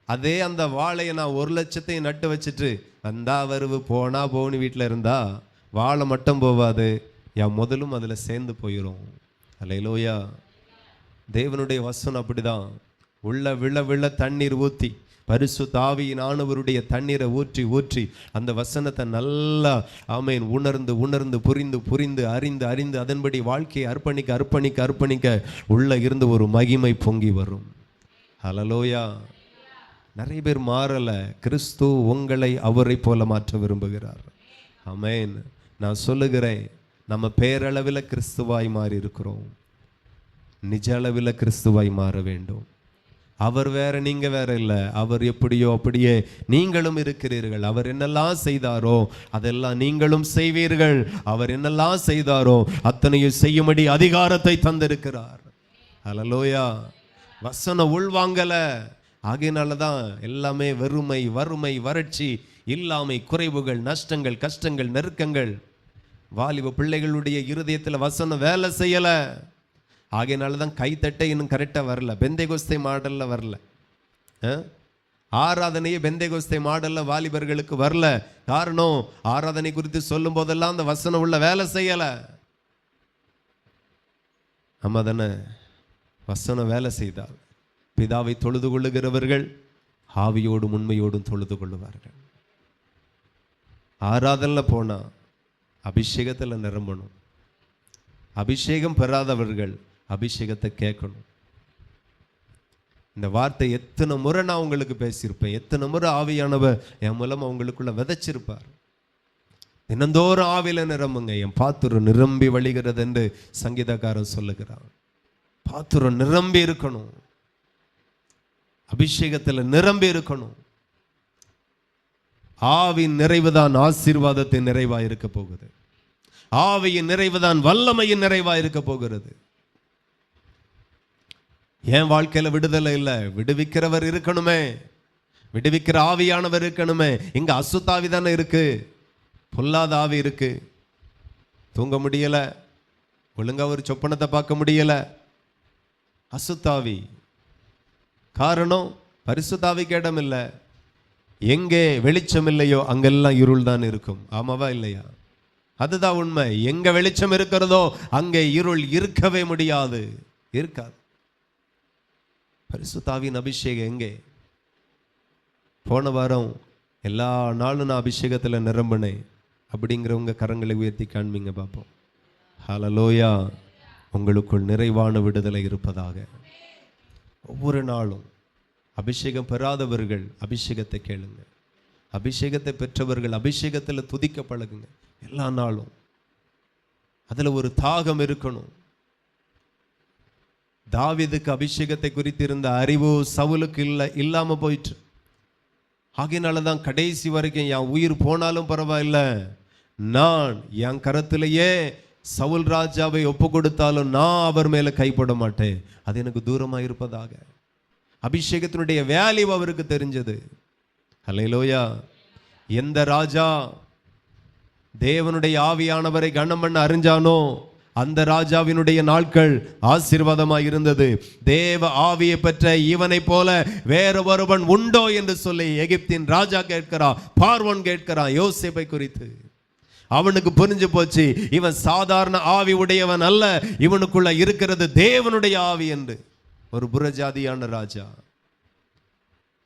அதே அந்த வாழையை நான் 1,00,000 நட்டு வச்சுட்டு வந்தா வருவு போனா போன்னு வீட்டில் இருந்தா வாழை மட்டும் போவாது, என் முதலும் அதில் சேர்ந்து போயிடும். அல்லேலூயா. தேவனுடைய வசனம் அப்படிதான். உள்ள விழ தண்ணீர் ஊற்றி, பரிசுத்த ஆவியின் ஆண்டவருடைய தண்ணீரை ஊற்றி ஊற்றி அந்த வசனத்தை நல்லா ஆமென் உணர்ந்து புரிந்து அறிந்து அதன்படி வாழ்க்கையை அர்ப்பணிக்க உள்ள இருந்து ஒரு மகிமை பொங்கி வரும். ஹல்லேலூயா. நிறைய பேர் மாறல. கிறிஸ்து உங்களை அவரை போல மாற்ற விரும்புகிறார். ஆமென். நான் சொல்லுகிறேன், நம்ம பேரளவில் கிறிஸ்துவாய் மாறி இருக்கிறோம். நிஜ அளவில் கிறிஸ்துவாய் மாற வேண்டும். அவர் வேற, நீங்க வேற இல்லை. அவர் எப்படியோ அப்படியே நீங்களும் இருக்கிறீர்கள். அவர் என்னெல்லாம் செய்தாரோ அதெல்லாம் நீங்களும் செய்வீர்கள். அவர் என்னெல்லாம் செய்தாரோ அத்தனையும் செய்யும்படி அதிகாரத்தை தந்திருக்கிறார். அல்லேலூயா. வசனம் உள்வாங்கல, ஆகையினாலதான் எல்லாமே வெறுமை, வறுமை, வறட்சி, இல்லாமை, குறைவுகள், நஷ்டங்கள், கஷ்டங்கள், நெருக்கங்கள். வாலிப பிள்ளைகளுடைய இருதயத்தில் வசனம் வேலை செய்யல. ஆகையினாலதான் கைத்தட்டை இன்னும் கரெக்டாக வரல, பெந்தைகோஸ்தே மாடல்ல வரல. ஆராதனையே பெந்தைகோஸ்தே மாடல்ல வாலிபர்களுக்கு வரல. காரணம், ஆராதனை குறித்து சொல்லும் போதெல்லாம் அந்த வசனம் உள்ள வேலை செய்யல. ஆமா தானே? வசனம் வேலை செய்தால் பிதாவை தொழுது கொள்ளுகிறவர்கள் ஆவியோடும் உண்மையோடும் தொழுது கொள்ளுவார்கள். ஆராதனைல போனா அபிஷேகத்தில் நிரம்பணும். அபிஷேகம் பெறாதவர்கள் அபிஷேகத்தை கேட்கணும். இந்த வார்த்தை எத்தனை முறை நான் உங்களுக்கு பேசியிருப்பேன், எத்தனை முறை ஆவியானவர் என் மூலம் அவங்களுக்குள்ள விதைச்சிருப்பார். தினந்தோறும் ஆவியில நிரம்புங்க. என் பாத்திரம் நிரம்பி வழிகிறது என்று சங்கீதக்காரன் சொல்லுகிறான். பாத்திரம் நிரம்பி இருக்கணும், அபிஷேகத்தில் நிரம்பி இருக்கணும். ஆவின் நிறைவுதான் ஆசீர்வாதத்தின் நிறைவா இருக்க போகுது. ஆவியின் நிறைவுதான் வல்லமையின் நிறைவா இருக்க போகிறது. என் வாழ்க்கையில விடுதலை இல்லை, விடுவிக்கிறவர் இருக்கணுமே, விடுவிக்கிற ஆவியானவர் இருக்கணுமே. இங்க அசுத்தாவி தானே இருக்கு, பொல்லாத ஆவி இருக்கு. தூங்க முடியல, ஒழுங்கா ஒரு சொப்பனத்தை பார்க்க முடியல, அசுத்தாவி. காரணம், பரிசுத்தாவிக்கு இடம் இல்லை. எங்கே வெளிச்சம் இல்லையோ அங்கெல்லாம் இருள் தான் இருக்கும். ஆமாவா இல்லையா? அதுதான் உண்மை. எங்க வெளிச்சம் இருக்கிறதோ அங்கே இருள் இருக்கவே முடியாது, இருக்காது. பரிசுத்த ஆவியின் அபிஷேகம் எங்கே? போன வாரம் எல்லா நாளும் நான் அபிஷேகத்தில் நிரம்பினேன் அப்படிங்கிறவங்க கரங்களை உயர்த்தி காண்பீங்க பார்ப்போம். ஹல்லேலூயா. உங்களுக்குள் நிறைவான விடுதலை இருப்பதாக. ஒவ்வொரு நாளும் அபிஷேகம் பெறாதவர்கள் அபிஷேகத்தை கேளுங்க, அபிஷேகத்தை பெற்றவர்கள் அபிஷேகத்தில் துதிக்க பழகுங்க. எல்லா நாளும் அதில் ஒரு தாகம் இருக்கணும். தாவீதுக்கு அபிஷேகத்தை குறித்து இருந்த அறிவு சவுலுக்கு இல்லாம போயிட்டு. ஆகையினால தான் கடைசி வரைக்கும் என் உயிர் போனாலும் பரவாயில்ல, நான் என் கரத்திலேயே சவுல் ராஜாவை ஒப்பு கொடுத்தாலும் நான் அவர் மேல கைப்பட மாட்டேன், அது எனக்கு தூரமா இருப்பதாக. அபிஷேகத்தினுடைய வேல்யூ அவருக்கு தெரிஞ்சது. ஹல்லேலூயா. எந்த ராஜா தேவனுடைய ஆவியானவரை கனம் பண்ண அறிஞ்சானோ அந்த ராஜாவினுடைய நாட்கள் ஆசீர்வாதமாய் இருந்தது. தேவ ஆவியை பெற்ற இவனை போல வேற ஒருவன் உண்டோ என்று சொல்லி எகிப்தின் ராஜா கேட்கிறான், பார்வோன் கேட்கிறான் யோசேப்பை குறித்து. அவனுக்கு புரிஞ்சு போச்சு, இவன் சாதாரண ஆவி உடையவன் அல்ல, இவனுக்குள்ள இருக்கிறது தேவனுடைய ஆவி என்று. ஒரு புறஜாதியான ராஜா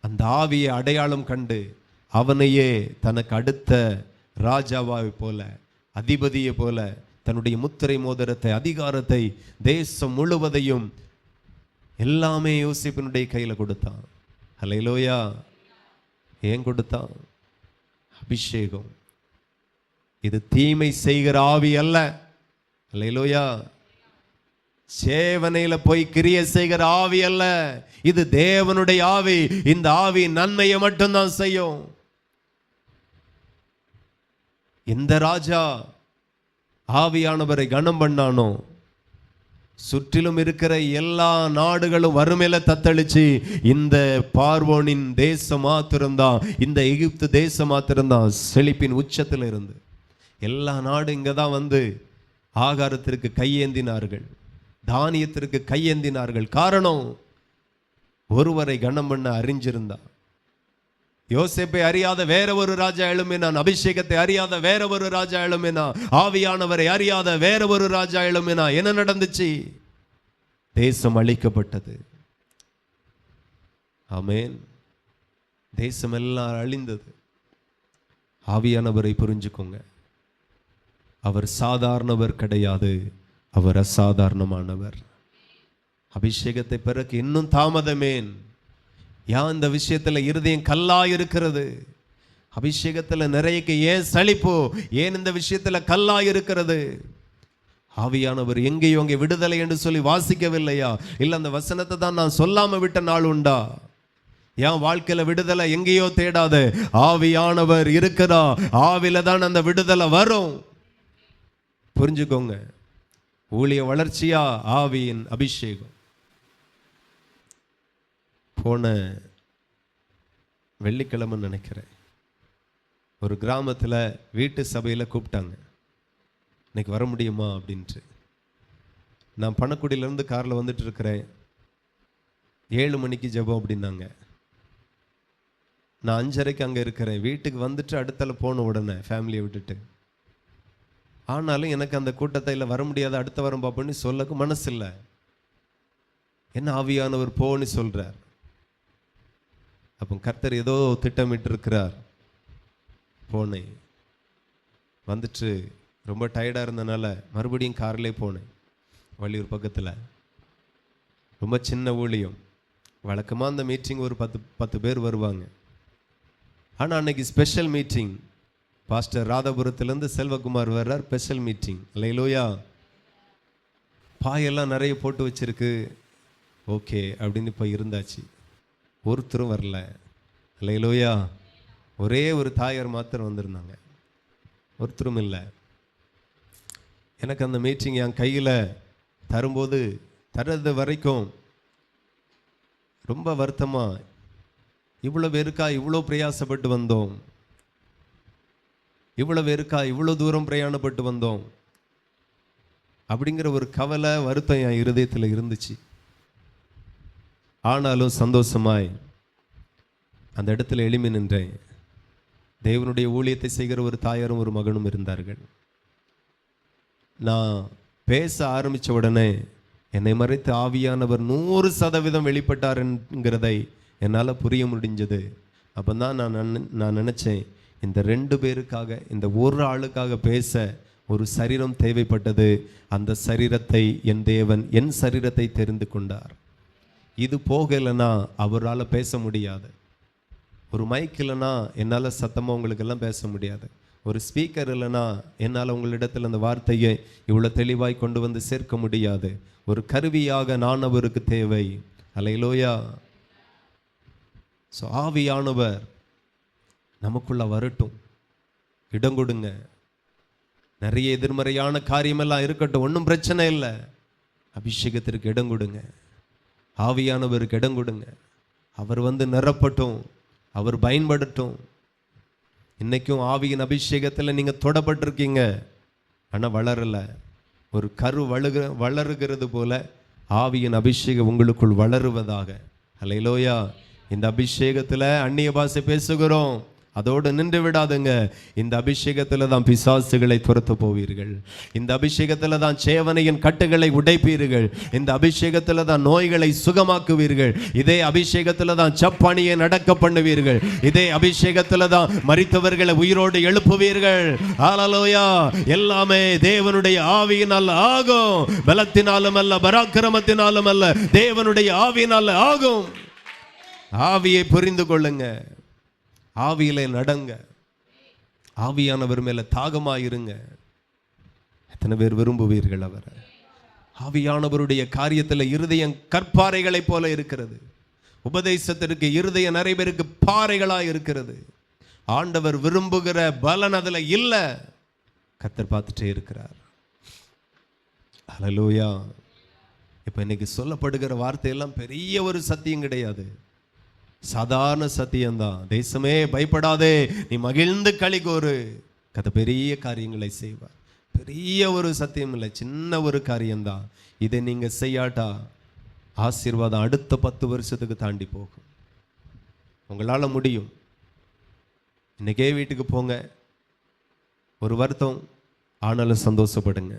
அந்த ஆவியை அடையாளம் கண்டு அவனையே தனக்கு அடுத்த ராஜாவை போல, அதிபதியை போல தன்னுடைய முத்திரை மோதிரத்தை, அதிகாரத்தை, தேசம் முழுவதையும் எல்லாமே யோசேப்பினுடைய கையில கொடுத்தான். ஹல்லேலூயா. ஏன் கொடுத்தான்? அபிஷேகம். இது தீமை செய்கிற ஆவி அல்ல. ஹல்லேலூயா. சேவனையில போய் கிரியை செய்கிற ஆவி அல்ல, இது தேவனுடைய ஆவி. இந்த ஆவி நன்மையை மட்டும்தான் செய்யும். இந்த ராஜா ஆவியானவரை கனம் பண்ணானோ சுற்றிலும் இருக்கிற எல்லா நாடுகளும் வறுமையில தத்தளிச்சு இந்த பார்வோனின் தேசம் மாத்திரம்தான், இந்த எகிப்து தேசம் மாத்திரம்தான் செழிப்பின் உச்சத்தில் இருந்து. எல்லா நாடும் இங்க தான் வந்து ஆகாரத்திற்கு கையேந்தினார்கள், தானியத்திற்கு கையேந்தினார்கள். காரணம், ஒருவரை கனம் பண்ண அறிஞ்சிருந்தா. யோசேப்பை அறியாத வேற ஒரு ராஜா எழும்பினான், அபிஷேகத்தை அறியாத வேற ஒரு ராஜா எழும்பினான், ஆவியானவரை அறியாத வேற ஒரு ராஜா எழும்பினான். என்ன நடந்துச்சு? தேசம் அழிக்கப்பட்டது. ஆமென். தேசம் எல்லாம் அழிந்தது. ஆவியானவரை புரிஞ்சுக்கோங்க, அவர் சாதாரணவர் கிடையாது, அவர் அசாதாரணமானவர். அபிஷேகத்தை பிறகு இன்னும் தாமதமேன்? ஏன் இந்த விஷயத்துல இருதயம் கல்லா இருக்கிறது? அபிஷேகத்துல நிறையக்கு ஏன் சலிப்பு? ஏன் இந்த விஷயத்துல கல்லா இருக்கிறது? ஆவியானவர் எங்கேயோ அங்கே விடுதலை என்று சொல்லி வாசிக்கவில்லையா? இல்ல அந்த வசனத்தை தான் நான் சொல்லாம விட்ட நாள் உண்டா? என் வாழ்க்கையில விடுதலை எங்கேயோ தேடாத, ஆவியானவர் இருக்கிறா, ஆவில தான் அந்த விடுதலை வரும். புரிஞ்சுக்கோங்க. ஊழிய வளர்ச்சியா ஆவியின் அபிஷேகம். போன வெள்ளிக்கிழமை நினைக்கிறேன், ஒரு கிராமத்தில் வீட்டு சபையில் கூப்பிட்டாங்க, இன்னைக்கு வர முடியுமா அப்படின்ட்டு. நான் பணக்குடியிலேருந்து காரில் வந்துட்டு இருக்கிறேன், 7 மணிக்கு ஜெபம் அப்படின்னாங்க. நான் 5:30 அங்கே இருக்கிறேன். வீட்டுக்கு வந்துட்டு அடுத்தால போன உடனே ஃபேமிலியை விட்டுட்டு. ஆனாலும் எனக்கு அந்த கூட்டத்தை இல்லை வர முடியாது, அடுத்த வாரம் பார்ப்போன்னு சொல்லக்கு மனசு இல்லை. என்ன ஆவியானவர் போன்னு சொல்கிறார். அப்போ கர்த்தர் ஏதோ திட்டமிட்டு இருக்கிறார். போனேன். வந்துட்டு ரொம்ப டயர்டாக இருந்தனால மறுபடியும் கார்லேயே போனேன். வள்ளியூர் பக்கத்தில் ரொம்ப சின்ன ஊழியம். வழக்கமாக அந்த மீட்டிங் ஒரு 10 பேர் வருவாங்க. ஆனால் அன்னைக்கு ஸ்பெஷல் மீட்டிங். பாஸ்டர் ராதாபுரத்துலேருந்து செல்வகுமார் வர்றார், ஸ்பெஷல் மீட்டிங். அல்லேலூயா. பாயெல்லாம் நிறைய போட்டு வச்சிருக்கு. ஓகே அப்படின்னு இப்போ இருந்தாச்சு. ஒருத்தரும் வரல. அல்லேலூயா. ஒரே ஒரு தாயார் மாத்திரம் வந்திருந்தாங்க, ஒருத்தரும் இல்லை. எனக்கு அந்த மீட்டிங் என் கையில் தரும்போது தர்றது வரைக்கும் ரொம்ப வருத்தமாக, இவ்வளோ பேருக்கா இவ்வளோ பிரயாசப்பட்டு வந்தோம், இவ்வளோ பேருக்கா இவ்வளோ தூரம் பிரயாணப்பட்டு வந்தோம் அப்படிங்கிற ஒரு கவலை, வருத்தம் என் இருதயத்தில் இருந்துச்சு. ஆனாலும் சந்தோஷமாய் அந்த இடத்துல எழும்பி நின்றேன். தேவனுடைய ஊழியத்தை செய்கிற ஒரு தாயாரும் ஒரு மகனும் இருந்தார்கள். நான் பேச ஆரம்பித்த உடனே என்னை மறைத்து ஆவியானவர் 100% வெளிப்பட்டார் என்கிறதை என்னால் புரிய முடிஞ்சது. அப்போ தான் நான் நினச்சேன், இந்த 2 பேருக்காக, இந்த ஒரு ஆளுக்காக பேச ஒரு சரீரம் தேவைப்பட்டது. அந்த சரீரத்தை என் தேவன் என் சரீரத்தை தெரிந்து கொண்டார். இது போகலைன்னா அவரால் பேச முடியாது. ஒரு மைக் இல்லைன்னா என்னால் சத்தமாக உங்களுக்கெல்லாம் பேச முடியாது. ஒரு ஸ்பீக்கர் இல்லைன்னா என்னால் உங்களிடத்தில் அந்த வார்த்தையை இவ்வளோ தெளிவாய் கொண்டு வந்து சேர்க்க முடியாது. ஒரு கருவியாக நான் அவருக்கு தேவை. அல்லேலூயா. ஸோ ஆவியானவர் நமக்குள்ள வரட்டும், இடம் கொடுங்க. நிறைய எதிர்மறையான காரியமெல்லாம் இருக்கட்டும், ஒன்றும் பிரச்சனை இல்லை. அபிஷேகத்திற்கு இடம் கொடுங்க, ஆவியானவருக்கு இடம் கொடுங்க. அவர் வந்து நிரப்பட்டும், அவர் பயன்படட்டும். இன்னைக்கும் ஆவியின் அபிஷேகத்தில் நீங்கள் தொடப்பட்டிருக்கீங்க, ஆனால் வளரலை. ஒரு கரு வளருகிறது போல ஆவியின் அபிஷேகம் உங்களுக்குள் வளருவதாக. அல்லேலூயா. இந்த அபிஷேகத்தில் அந்நிய பாஷை பேசுகிறோம், அதோடு நின்று விடாதுங்க. இந்த அபிஷேகத்தில் தான் பிசாசுகளை துரத்த போவீர்கள். இந்த அபிஷேகத்தில் தான் சேவனையின் கட்டுகளை உடைப்பீர்கள். இந்த அபிஷேகத்தில் தான் நோய்களை சுகமாக்குவீர்கள். இதே அபிஷேகத்தில் தான் சப்பானியை நடக்க பண்ணுவீர்கள். இதே அபிஷேகத்தில் தான் மரித்தவர்களை உயிரோடு எழுப்புவீர்கள். ஹல்லேலூயா. எல்லாமே தேவனுடைய ஆவியினால் ஆகும். பலத்தினாலும் அல்ல, பராக்கிரமத்தினாலும் அல்ல, தேவனுடைய ஆவியினால் ஆகும். ஆவியை புரிந்து கொள்ளுங்க, ஆவியிலே நடங்க, ஆவியானவர் மேல தாகமாயிருங்க. எத்தனை பேர் விரும்புவீர்கள் அவரை? ஆவியானவருடைய காரியத்தில் இருதயம் கற்பாறைகளை போல இருக்கிறது. உபதேசத்திற்கு இருதயம் நிறைய பேருக்கு பாறைகளாக இருக்கிறது. ஆண்டவர் விரும்புகிற பலன் அதில் இல்லை. கர்த்தர் பார்த்துட்டே இருக்கிறார். ஹல்லேலூயா. இப்போ இன்னைக்கு சொல்லப்படுகிற வார்த்தையெல்லாம் பெரிய ஒரு சத்தியம் கிடையாது, சாதாரண சத்தியம்தான். தேசமே பயப்படாதே, நீ மகிழ்ந்து களிகூரு. கதை பெரிய காரியங்களை செய்வார். பெரிய ஒரு சத்தியம் இல்லை, சின்ன ஒரு காரியம்தான். இதை நீங்கள் செய்யாட்டா ஆசீர்வாதம் அடுத்த 10 வருஷத்துக்கு தாண்டி போகும். உங்களால் முடியும். இன்னைக்கே வீட்டுக்கு போங்க, ஒரு வருத்தம் ஆனாலும் சந்தோஷப்படுங்க.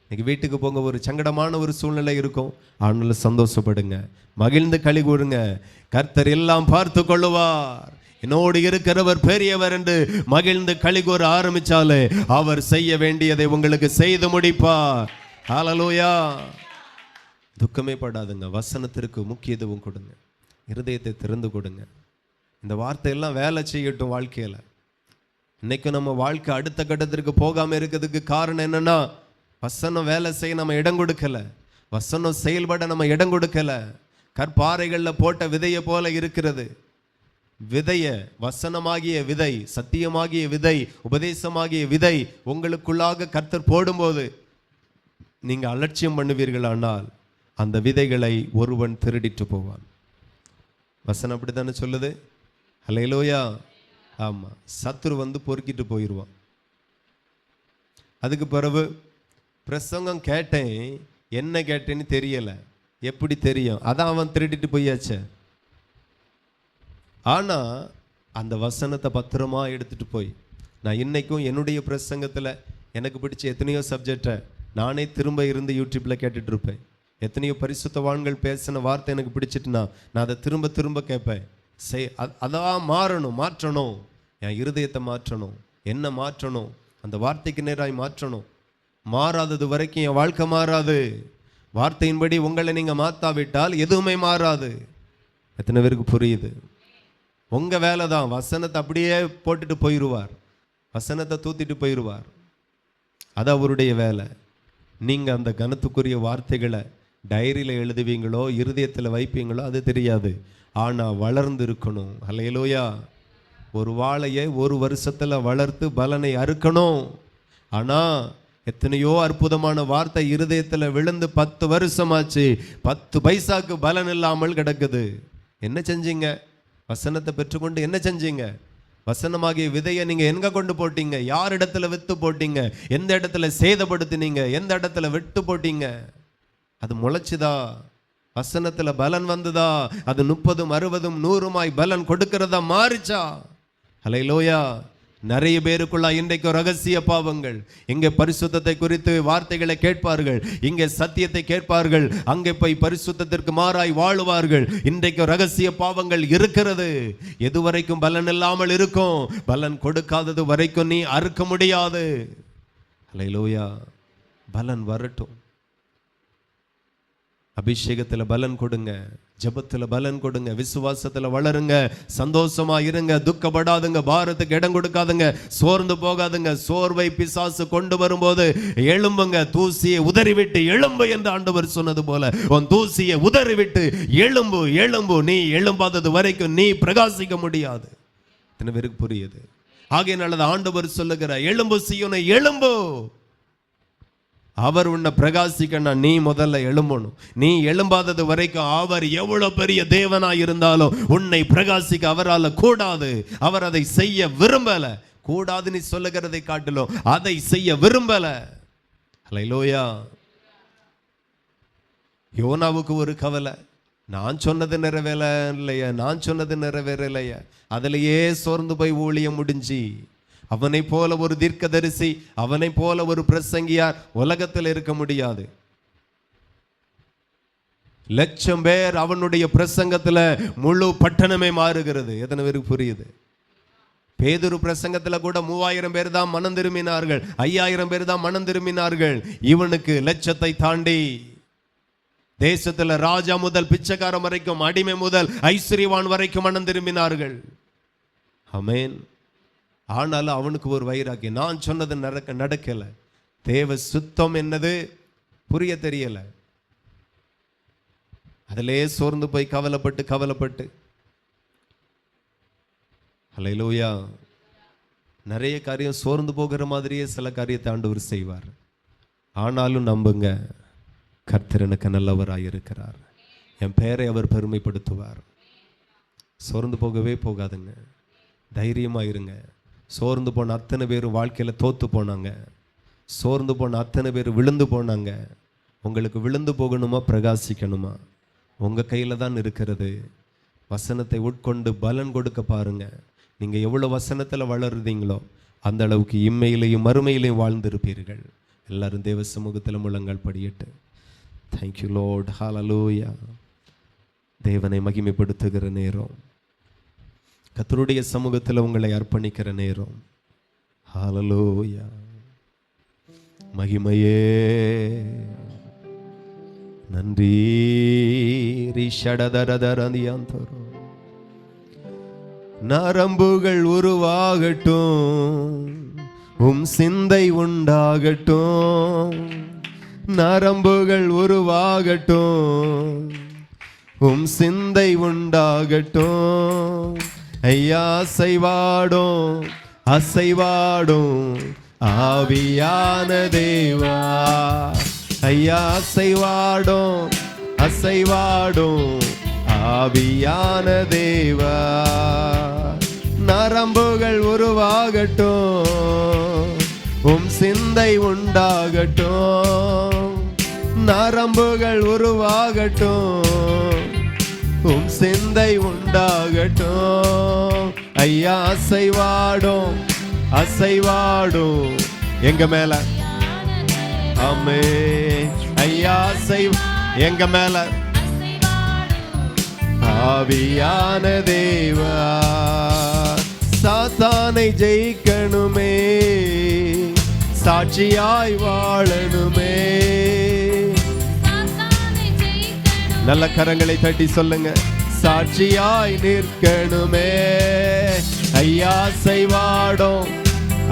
இன்னைக்கு வீட்டுக்கு போங்க, ஒரு சங்கடமான ஒரு சூழ்நிலை இருக்கும், ஆனாலும் சந்தோஷப்படுங்க, மகிழ்ந்து களி கூறுங்க. கர்த்தர் எல்லாம் பார்த்து கொள்ளுவார், என்னோடு இருக்கிறவர் பெரியவர் என்று மகிழ்ந்து களி கூற ஆரம்பிச்சாலே அவர் செய்ய வேண்டியதை உங்களுக்கு செய்து முடிப்பார். ஹல்லேலூயா. துக்கமே படாதுங்க, வசனத்திற்கு முக்கியத்துவம் கொடுங்க, இருதயத்தை திறந்து கொடுங்க. இந்த வார்த்தையெல்லாம் வேலை செய்யட்டும் வாழ்க்கையில். இன்னைக்கு நம்ம வாழ்க்கை அடுத்த கட்டத்திற்கு போகாமல் இருக்கிறதுக்கு காரணம் என்னன்னா, வசனம் வேலை செய்ய நம்ம இடம் கொடுக்கல, வசனம் செயல்பட நம்ம இடம் கொடுக்கல. கற்பாறைகளில் போட்ட விதையை போல இருக்கிறது. விதைய, வசனமாகிய விதை, சத்தியமாகிய விதை, உபதேசமாகிய விதை உங்களுக்குள்ளாக கர்த்தர் போடும்போது நீங்க அலட்சியம் பண்ணுவீர்களானால் அந்த விதைகளை ஒருவன் திருடிட்டு போவான். வசனம் அப்படித்தானே சொல்லுது. அல்லேலூயா. ஆமா, சத்துரு வந்து பொறுக்கிட்டு போயிடுவான். அதுக்கு பிறகு பிரசங்கம் கேட்டேன், என்ன கேட்டேன்னு தெரியல. எப்படி தெரியும்? அதான் அவன் திருடிட்டு போயாச்சே. ஆனா அந்த வசனத்தை பத்திரமா எடுத்துட்டு போய், நான் இன்னைக்கும் என்னுடைய பிரசங்கத்தில் எனக்கு பிடிச்ச எத்தனையோ சப்ஜெக்டை நானே திரும்ப இருந்து யூடியூப்ல கேட்டுட்டு இருப்பேன். எத்தனையோ பரிசுத்தவான்கள் பேசின வார்த்தை எனக்கு பிடிச்சிட்டுனா நான் அதை திரும்ப திரும்ப கேட்பேன். அதான் மாற்றணும், என் இருதயத்தை மாற்றணும், என்ன மாற்றணும், அந்த வார்த்தைக்கு நேராய் மாற்றணும். மாறாதது வரைக்கும் என் வாழ்க்கை மாறாது. வார்த்தையின்படி உங்களை நீங்கள் மாற்றாவிட்டால் எதுவுமே மாறாது. எத்தனை பேருக்கு புரியுது? உங்கள் வேலை தான் வசனத்தை அப்படியே போட்டுட்டு போயிடுவார், வசனத்தை தூத்திட்டு போயிடுவார். அது அவருடைய வேலை. நீங்கள் அந்த கனத்துக்குரிய வார்த்தைகளை டைரியில் எழுதுவீங்களோ இருதயத்தில் வைப்பீங்களோ அது தெரியாது. ஆனால் வளர்ந்து இருக்கணும். அல்லேலூயா. ஒரு வாழையை 1 வருஷத்தில் வளர்த்து பலனை அறுக்கணும். ஆனால் எத்தனையோ அற்புதமான வார்த்தை இருதயத்தில் விழுந்து 10 வருஷமாச்சு, 10 பைசாக்கு பலன் இல்லாமல் கிடக்குது. என்ன செஞ்சீங்க? வசனத்தை பெற்றுக்கொண்டு என்ன செஞ்சீங்க? வசனமாகிய விதையை நீங்க எங்க கொண்டு போட்டீங்க? யார் இடத்துல வித்து போட்டீங்க? எந்த இடத்துல சேதப்படுத்தினீங்க? எந்த இடத்துல விட்டு போட்டீங்க? அது முளைச்சுதா? வசனத்துல பலன் வந்துதா? அது 30, 60, 100 பலன் கொடுக்கிறதா மாறிச்சா? அல்லேலூயா. நிறைய பேருக்குள்ள இன்றைக்கு ரகசிய பாவங்கள். இங்கே பரிசுத்தத்தை குறித்து வார்த்தைகளை கேட்பார்கள், இங்கே சத்தியத்தை கேட்பார்கள், அங்கே போய் பரிசுத்தத்திற்கு மாறாய் வாழுவார்கள். இன்றைக்கு ரகசிய பாவங்கள் இருக்கிறது. எதுவரைக்கும் பலன் இல்லாமல் இருக்கும்? பலன் கொடுக்காதது வரைக்கும் நீ அறுக்க முடியாது. அல்லேலூயா. பலன் வரட்டும். அபிஷேகத்தில் பலன் கொடுங்க, ஜெபத்தில் பலன் கொடுங்க, விசுவாசத்தில் வளருங்க, சந்தோஷமா இருங்க, துக்கப்படாதுங்க, பாரத்துக்கு இடம் கொடுக்காதுங்க, சோர்ந்து போகாதுங்க. சோர்வை பிசாசு கொண்டு வரும்போது எழும்புங்க, தூசியை உதறிவிட்டு எழும்பு என்று ஆண்டவர் சொன்னது போல உன் தூசியை உதறிவிட்டு எழும்பு. எழும்பு. நீ எழும்பாதது வரைக்கும் நீ பிரகாசிக்க முடியாது. எத்தனை பேருக்கு புரியுது? ஆகையினால ஆண்டவர் சொல்லுகிறார், எழும்பு சீயோனே, எழும்பு. அவர் உன்னை பிரகாசிக்கணும். நீ முதல்ல எழும்பணும். நீ எழும்பாதது வரைக்கும் அவர் எவ்வளவு பெரிய தேவனாய் இருந்தாலும் உன்னை பிரகாசிக்க அவரால் கூடாது. அவர் அதை செய்ய விரும்பல. கூடாது நீ சொல்லுகிறதை காட்டிலும் அதை செய்ய விரும்பல. அல்லேலூயா. யோனாவுக்கு ஒரு கவலை, நான் சொன்னது நிறைவேறலையா, நான் சொன்னது நிறைவேறலையா. அதிலேயே சோர்ந்து போய் ஊழியம் முடிஞ்சு. அவனை போல ஒரு தீர்க்கதரிசி, அவனை போல ஒரு பிரசங்கியார் உலகத்தில் இருக்க முடியாது. லட்சம் பேர் அவனுடைய பிரசங்கத்துல முழு பட்டணமே மாறுகிறது. எத்தனை பேருக்கு புரியுது? பேதுரு பிரசங்கத்துல கூட 3000 பேர் தான் மனம் திரும்பினார்கள், 5000 பேர் தான் மனம் திரும்பினார்கள். இவனுக்கு லட்சத்தை தாண்டி தேசத்துல ராஜா முதல் பிச்சைக்காரன் வரைக்கும், அடிமை முதல் ஐஸ்வர்யவான் வரைக்கும் மனம் திரும்பினார்கள். ஆமென். ஆனாலும் அவனுக்கு ஒரு வைராக்கியம், நான் சொன்னது நடக்கல. தேவ சுத்தம் என்னது புரிய தெரியல. அதிலே சோர்ந்து போய் கவலைப்பட்டு அல்லேலூயா. நிறைய காரியம் சோர்ந்து போகிற மாதிரியே சில காரியத்தை ஆண்டவர் செய்வார். ஆனாலும் நம்புங்க, கர்த்தர் எனக்கு நல்லவராய் இருக்கிறார். என் பெயரை அவர் பெருமைப்படுத்துவார். சோர்ந்து போகவே போகாதுங்க, தைரியமா இருங்க. சோர்ந்து போன அத்தனை பேர் வாழ்க்கையில் தோத்து போனாங்க. சோர்ந்து போன அத்தனை பேர் விழுந்து போனாங்க. உங்களுக்கு விழுந்து போகணுமா, பிரகாசிக்கணுமா? உங்கள் கையில் தான் இருக்கிறது. வசனத்தை உட்கொண்டு பலன் கொடுக்க பாருங்க. நீங்கள் எவ்வளோ வசனத்தில் வளருதீங்களோ அந்த அளவுக்கு இம்மையிலையும் மறுமையிலையும் வாழ்ந்திருப்பீர்கள். எல்லாரும் தேவ சமூகத்தில் முழங்கால் படியட்டு. Thank you Lord. ஹல்லேலூயா. தேவனை மகிமைப்படுத்துகிற நேரம், கர்த்தருடைய சமூகத்தில் உங்களை அர்ப்பணிக்கிற நேரம். ஹல்லேலூயா. மகிமையே நன்றி. நரம்புகள் உருவாகட்டும், சிந்தை உண்டாகட்டும். நரம்புகள் உருவாகட்டும், சிந்தை உண்டாகட்டும். ஐயா அசைவாடும், அசைவாடும் ஆவியான தேவா. ஐயா அசைவாடும், அசைவாடும் ஆவியான தேவா. நரம்புகள் உருவாகட்டும், சிந்தை உண்டாகட்டும். நரம்புகள் உருவாகட்டும், சிந்தை உண்டாகட்டும். ஐயா அசைவாடும், அசைவாடும் எங்க மேல. ஆமே. ஐயா எங்க மேல ஆவியான தேவா. சாத்தானை ஜெயிக்கணுமே, சாட்சியாய் வாழணுமே. நல்ல கரங்களை தட்டி சொல்லுங்க, சாட்சியாய் நிற்கணுமே. ஐயா அசைவாடும்,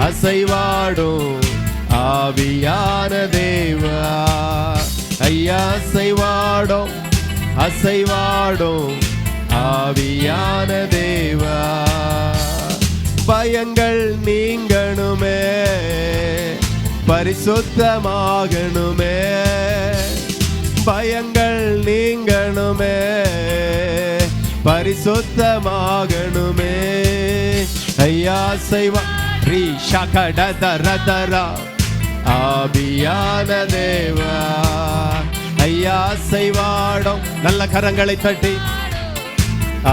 அசைவாடும் ஆவியான தேவா. ஐயா அசைவாடும், அசைவாடும் ஆவியான தேவா. பயங்கள் நீங்கணுமே, பரிசுத்தமாகணுமே. பயங்கள் நீங்கணுமே, பரிசுத்தமாகணுமே. ஐயா அசைவா ரீ ஷகடதரதரா ஆவியான தேவா. ஐயா அசைவாடும், நல்ல கரங்களை தட்டி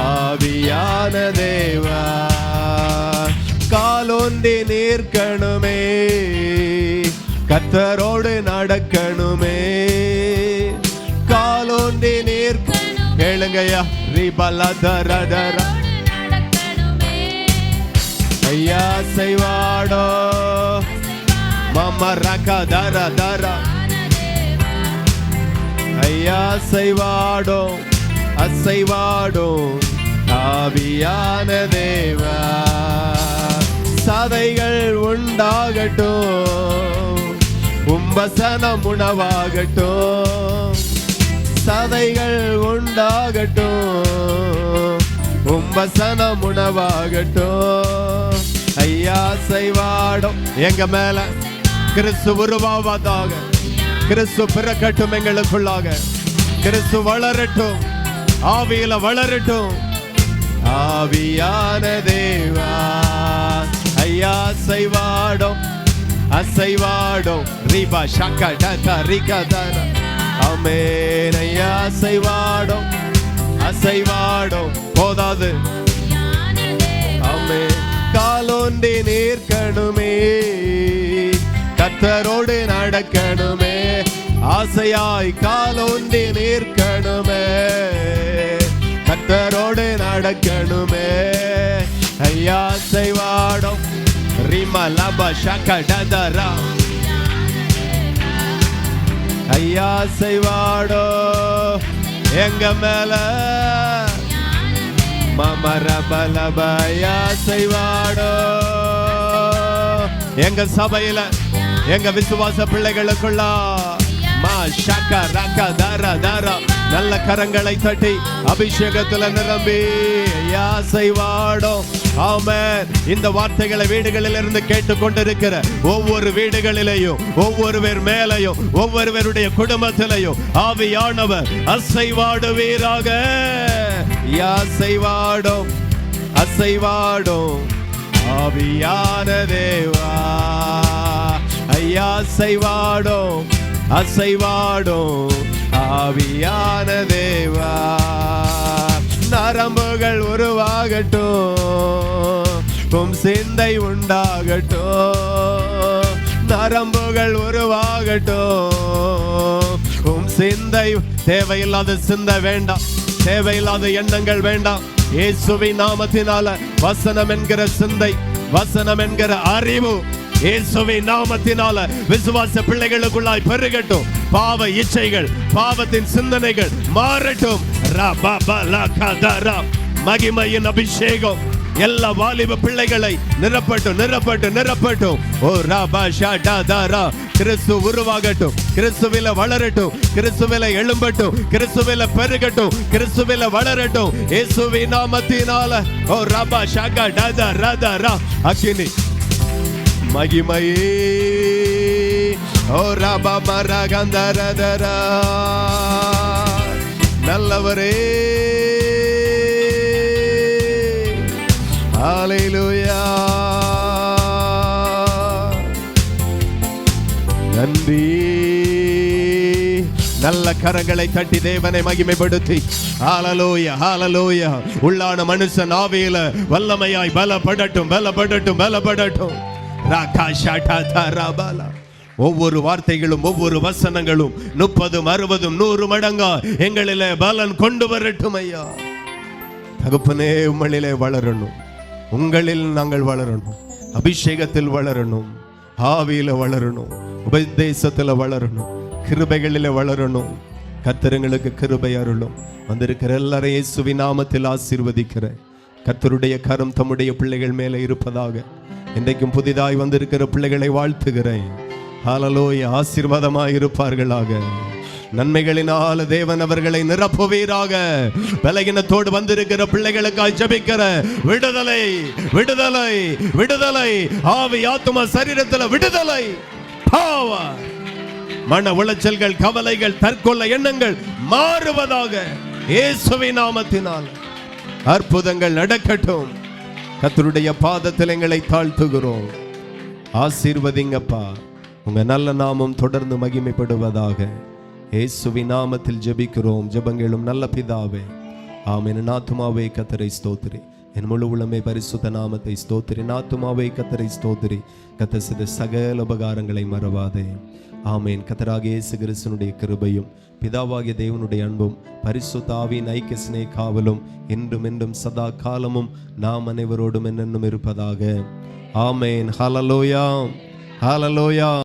ஆவியான தேவா. காலோ காலொன்றி நிற்கணுமே, கர்த்தரோடு நடக்கணுமே, காலொன்றி கேளுங்கய்யா. ரிபலதரதர ஐயா செய்வாடோ மமரகதரதர ஐயா செய்வாடோ அசைவாடோ ஆவியான தேவா. சதைகள் உண்டாகட்டும், உம்பசனம் உணவாகட்டும், சதைகள் உண்டாகட்டும், உம்பசனம் உணவாகட்டும். ஐயா செய்வாடும் எங்க மேல கிறிஸ்து உருவாவதாக, கிறிஸ்து பிறக்கட்டும் எங்களுக்குள்ளாக, கிறிஸ்து வளரட்டும், ஆவியில வளரட்டும், ஆவியான தேவா. ஐயா செய்வாடும் அசைவாடும் ரிபா ஷக்கட ரிகதர ஆமென். ஐயா செய்வாடும் அசைவாடும் போதாது ஆமென். காலொன்றி நிற்கணுமே, கர்த்தரோடு நடக்கணுமே, ஆசையாய் காலொன்றி நிற்கணுமே, கர்த்தரோடு நடக்கணுமே. ஐயா செய்வாடும் ரிமலப ஷக்கடதரா ஐயா செய்வாடோ எங்க மேல மமரபலபயா செய்வாடோ எங்க சபையில எங்க விசுவாச பிள்ளைகளுக்குள்ள மா ஷக்க ரக்க தர தர நல்ல கரங்களை தட்டி அபிஷேகத்துல நிரம்பி ஐயா செய்வாடோ. ஆமென். இந்த வார்த்தைகளை வீடுகளில் இருந்து கேட்டுக்கொண்டிருக்கிற ஒவ்வொரு வீடுகளிலேயும், ஒவ்வொருவர் மேலையும், ஒவ்வொருவருடைய குடும்பத்திலையும் ஆவியானவர் அசைவாடுவீராக. யா செய்வாடும் அசைவாடும் ஆவியான தேவா. ஐயா செய்வாடும் அசைவாடும் ஆவியான தேவா. நரம்புகள் உருவாகட்டும், சிந்தை உண்டாகட்டும், நரம்புகள் உருவாகட்டும், சிந்தை தேவையில்லாத சிந்தை வேண்டாம், தேவையில்லாத எண்ணங்கள் வேண்டாம். இயேசுவின் நாமத்தினால வசனம் என்கிற சிந்தை, வசனம் என்கிற அறிவு இயேசுவின் நாமத்தினால விசுவாச பிள்ளைகளுக்குள்ளாய் பெருகட்டும். பாவ இச்சைகள், பாவத்தின் சிந்தனைகள் மாறட்டும். மகிமையின் அபிஷேகம் எல்லா வாலிப பிள்ளைகளை நிரப்பட்டும், நிரப்பட்டும், நிரப்பட்டும். ஓ ராபா ஷாடா தாரா. கிறிஸ்து உருவாகட்டும், கிறிஸ்துவில வளரட்டும், கிறிஸ்துவில எழும்பட்டும், கிறிஸ்துவில பெருகட்டும், கிறிஸ்துவில வளரட்டும். இயேசுவின் நாமத்தினால ஓ ராபா ஷாகா டாதா ராதா ரா அக்கினி மகிமையே. ஓ ராபா மரகந்தரதரா நல்லவரே. ஹல்லேலூயா. நன்றி. நல்ல கரங்களை தட்டி தேவனை மகிமைப்படுத்தி ஹல்லேலூயா, ஹல்லேலூயா. உள்ளான மனுஷன் ஆவியில வல்லமையாய் பலப்படட்டும், பலப்படட்டும், பலப்படட்டும். ஒவ்வொரு வார்த்தைகளும், ஒவ்வொரு வசனங்களும் 30, 60, 100 மடங்கா எங்களிலே பலன் கொண்டு வரட்டும் ஐயா. தகப்பனே, உம்மிலே வளரணும், உங்களில் நாங்கள் வளரணும், அபிஷேகத்தில் வளரணும், ஆவியில வளரணும், உபதேசத்துல வளரணும், கிருபைகளில வளரணும். கர்த்தருக்கு கிருபை அருளும். வந்திருக்கிற எல்லாரையும் இயேசுவின் நாமத்தில் ஆசீர்வதிக்கிறேன். கர்த்தருடைய கரம் தம்முடைய பிள்ளைகள் மேலே இருப்பதாக. இன்றைக்கும் புதிதாய் வந்திருக்கிற பிள்ளைகளை வாழ்த்துகிறேன். ஹல்லேலூயா. ஆசீர்வாதமாய் இருப்பார்களாக. நன்மைகளினால் தேவன் அவர்களை நிரப்புவீராக. பலகீனத்தோடு வந்திருக்கிற பிள்ளைகளுக்காய் ஜெபிக்கிற விடுதலை, விடுதலை, விடுதலை. ஆவி, ஆத்துமா, சரீரத்தில் விடுதலை. பவர். மன உளைச்சல்கள், கவலைகள், தற்கொலை எண்ணங்கள் மாறுவதாக இயேசுவின் நாமத்தினால். அற்புதங்கள் நடக்கட்டும். கர்த்தருடைய பாதத்தில் எங்களை தாழ்த்துகிறோம். ஆசீர்வதிங்கப்பா. உங்க நல்ல நாமம் தொடர்ந்து மகிமைப்படுவதாக. இயேசுவின் நாமத்தில் ஜெபிக்கிறோம். ஜெபங்களும் நல்ல பிதாவே. ஆமென். ஆத்துமாவே கர்த்தரை ஸ்தோத்திரி. என் முழு உள்ளமே பரிசுத்த நாமத்தை ஸ்தோத்திரி. ஆத்துமாவே கர்த்தரை ஸ்தோத்திரி. கர்த்தர் செய்த சகல உபகாரங்களை மறவாதே. ஆமேன். கர்த்தராகிய இயேசு கிறிஸ்துவினுடைய கிருபையும் பிதாவாகிய தேவனுடைய அன்பும் பரிசுத்த ஆவியின் ஐக்கிய சிநேக காவலும் என்றும் என்றும் சதா காலமும் நாம் அனைவரோடும் என்னென்னும் இருப்பதாக. ஆமேன். ஹல்லேலூயா, ஹல்லேலூயா.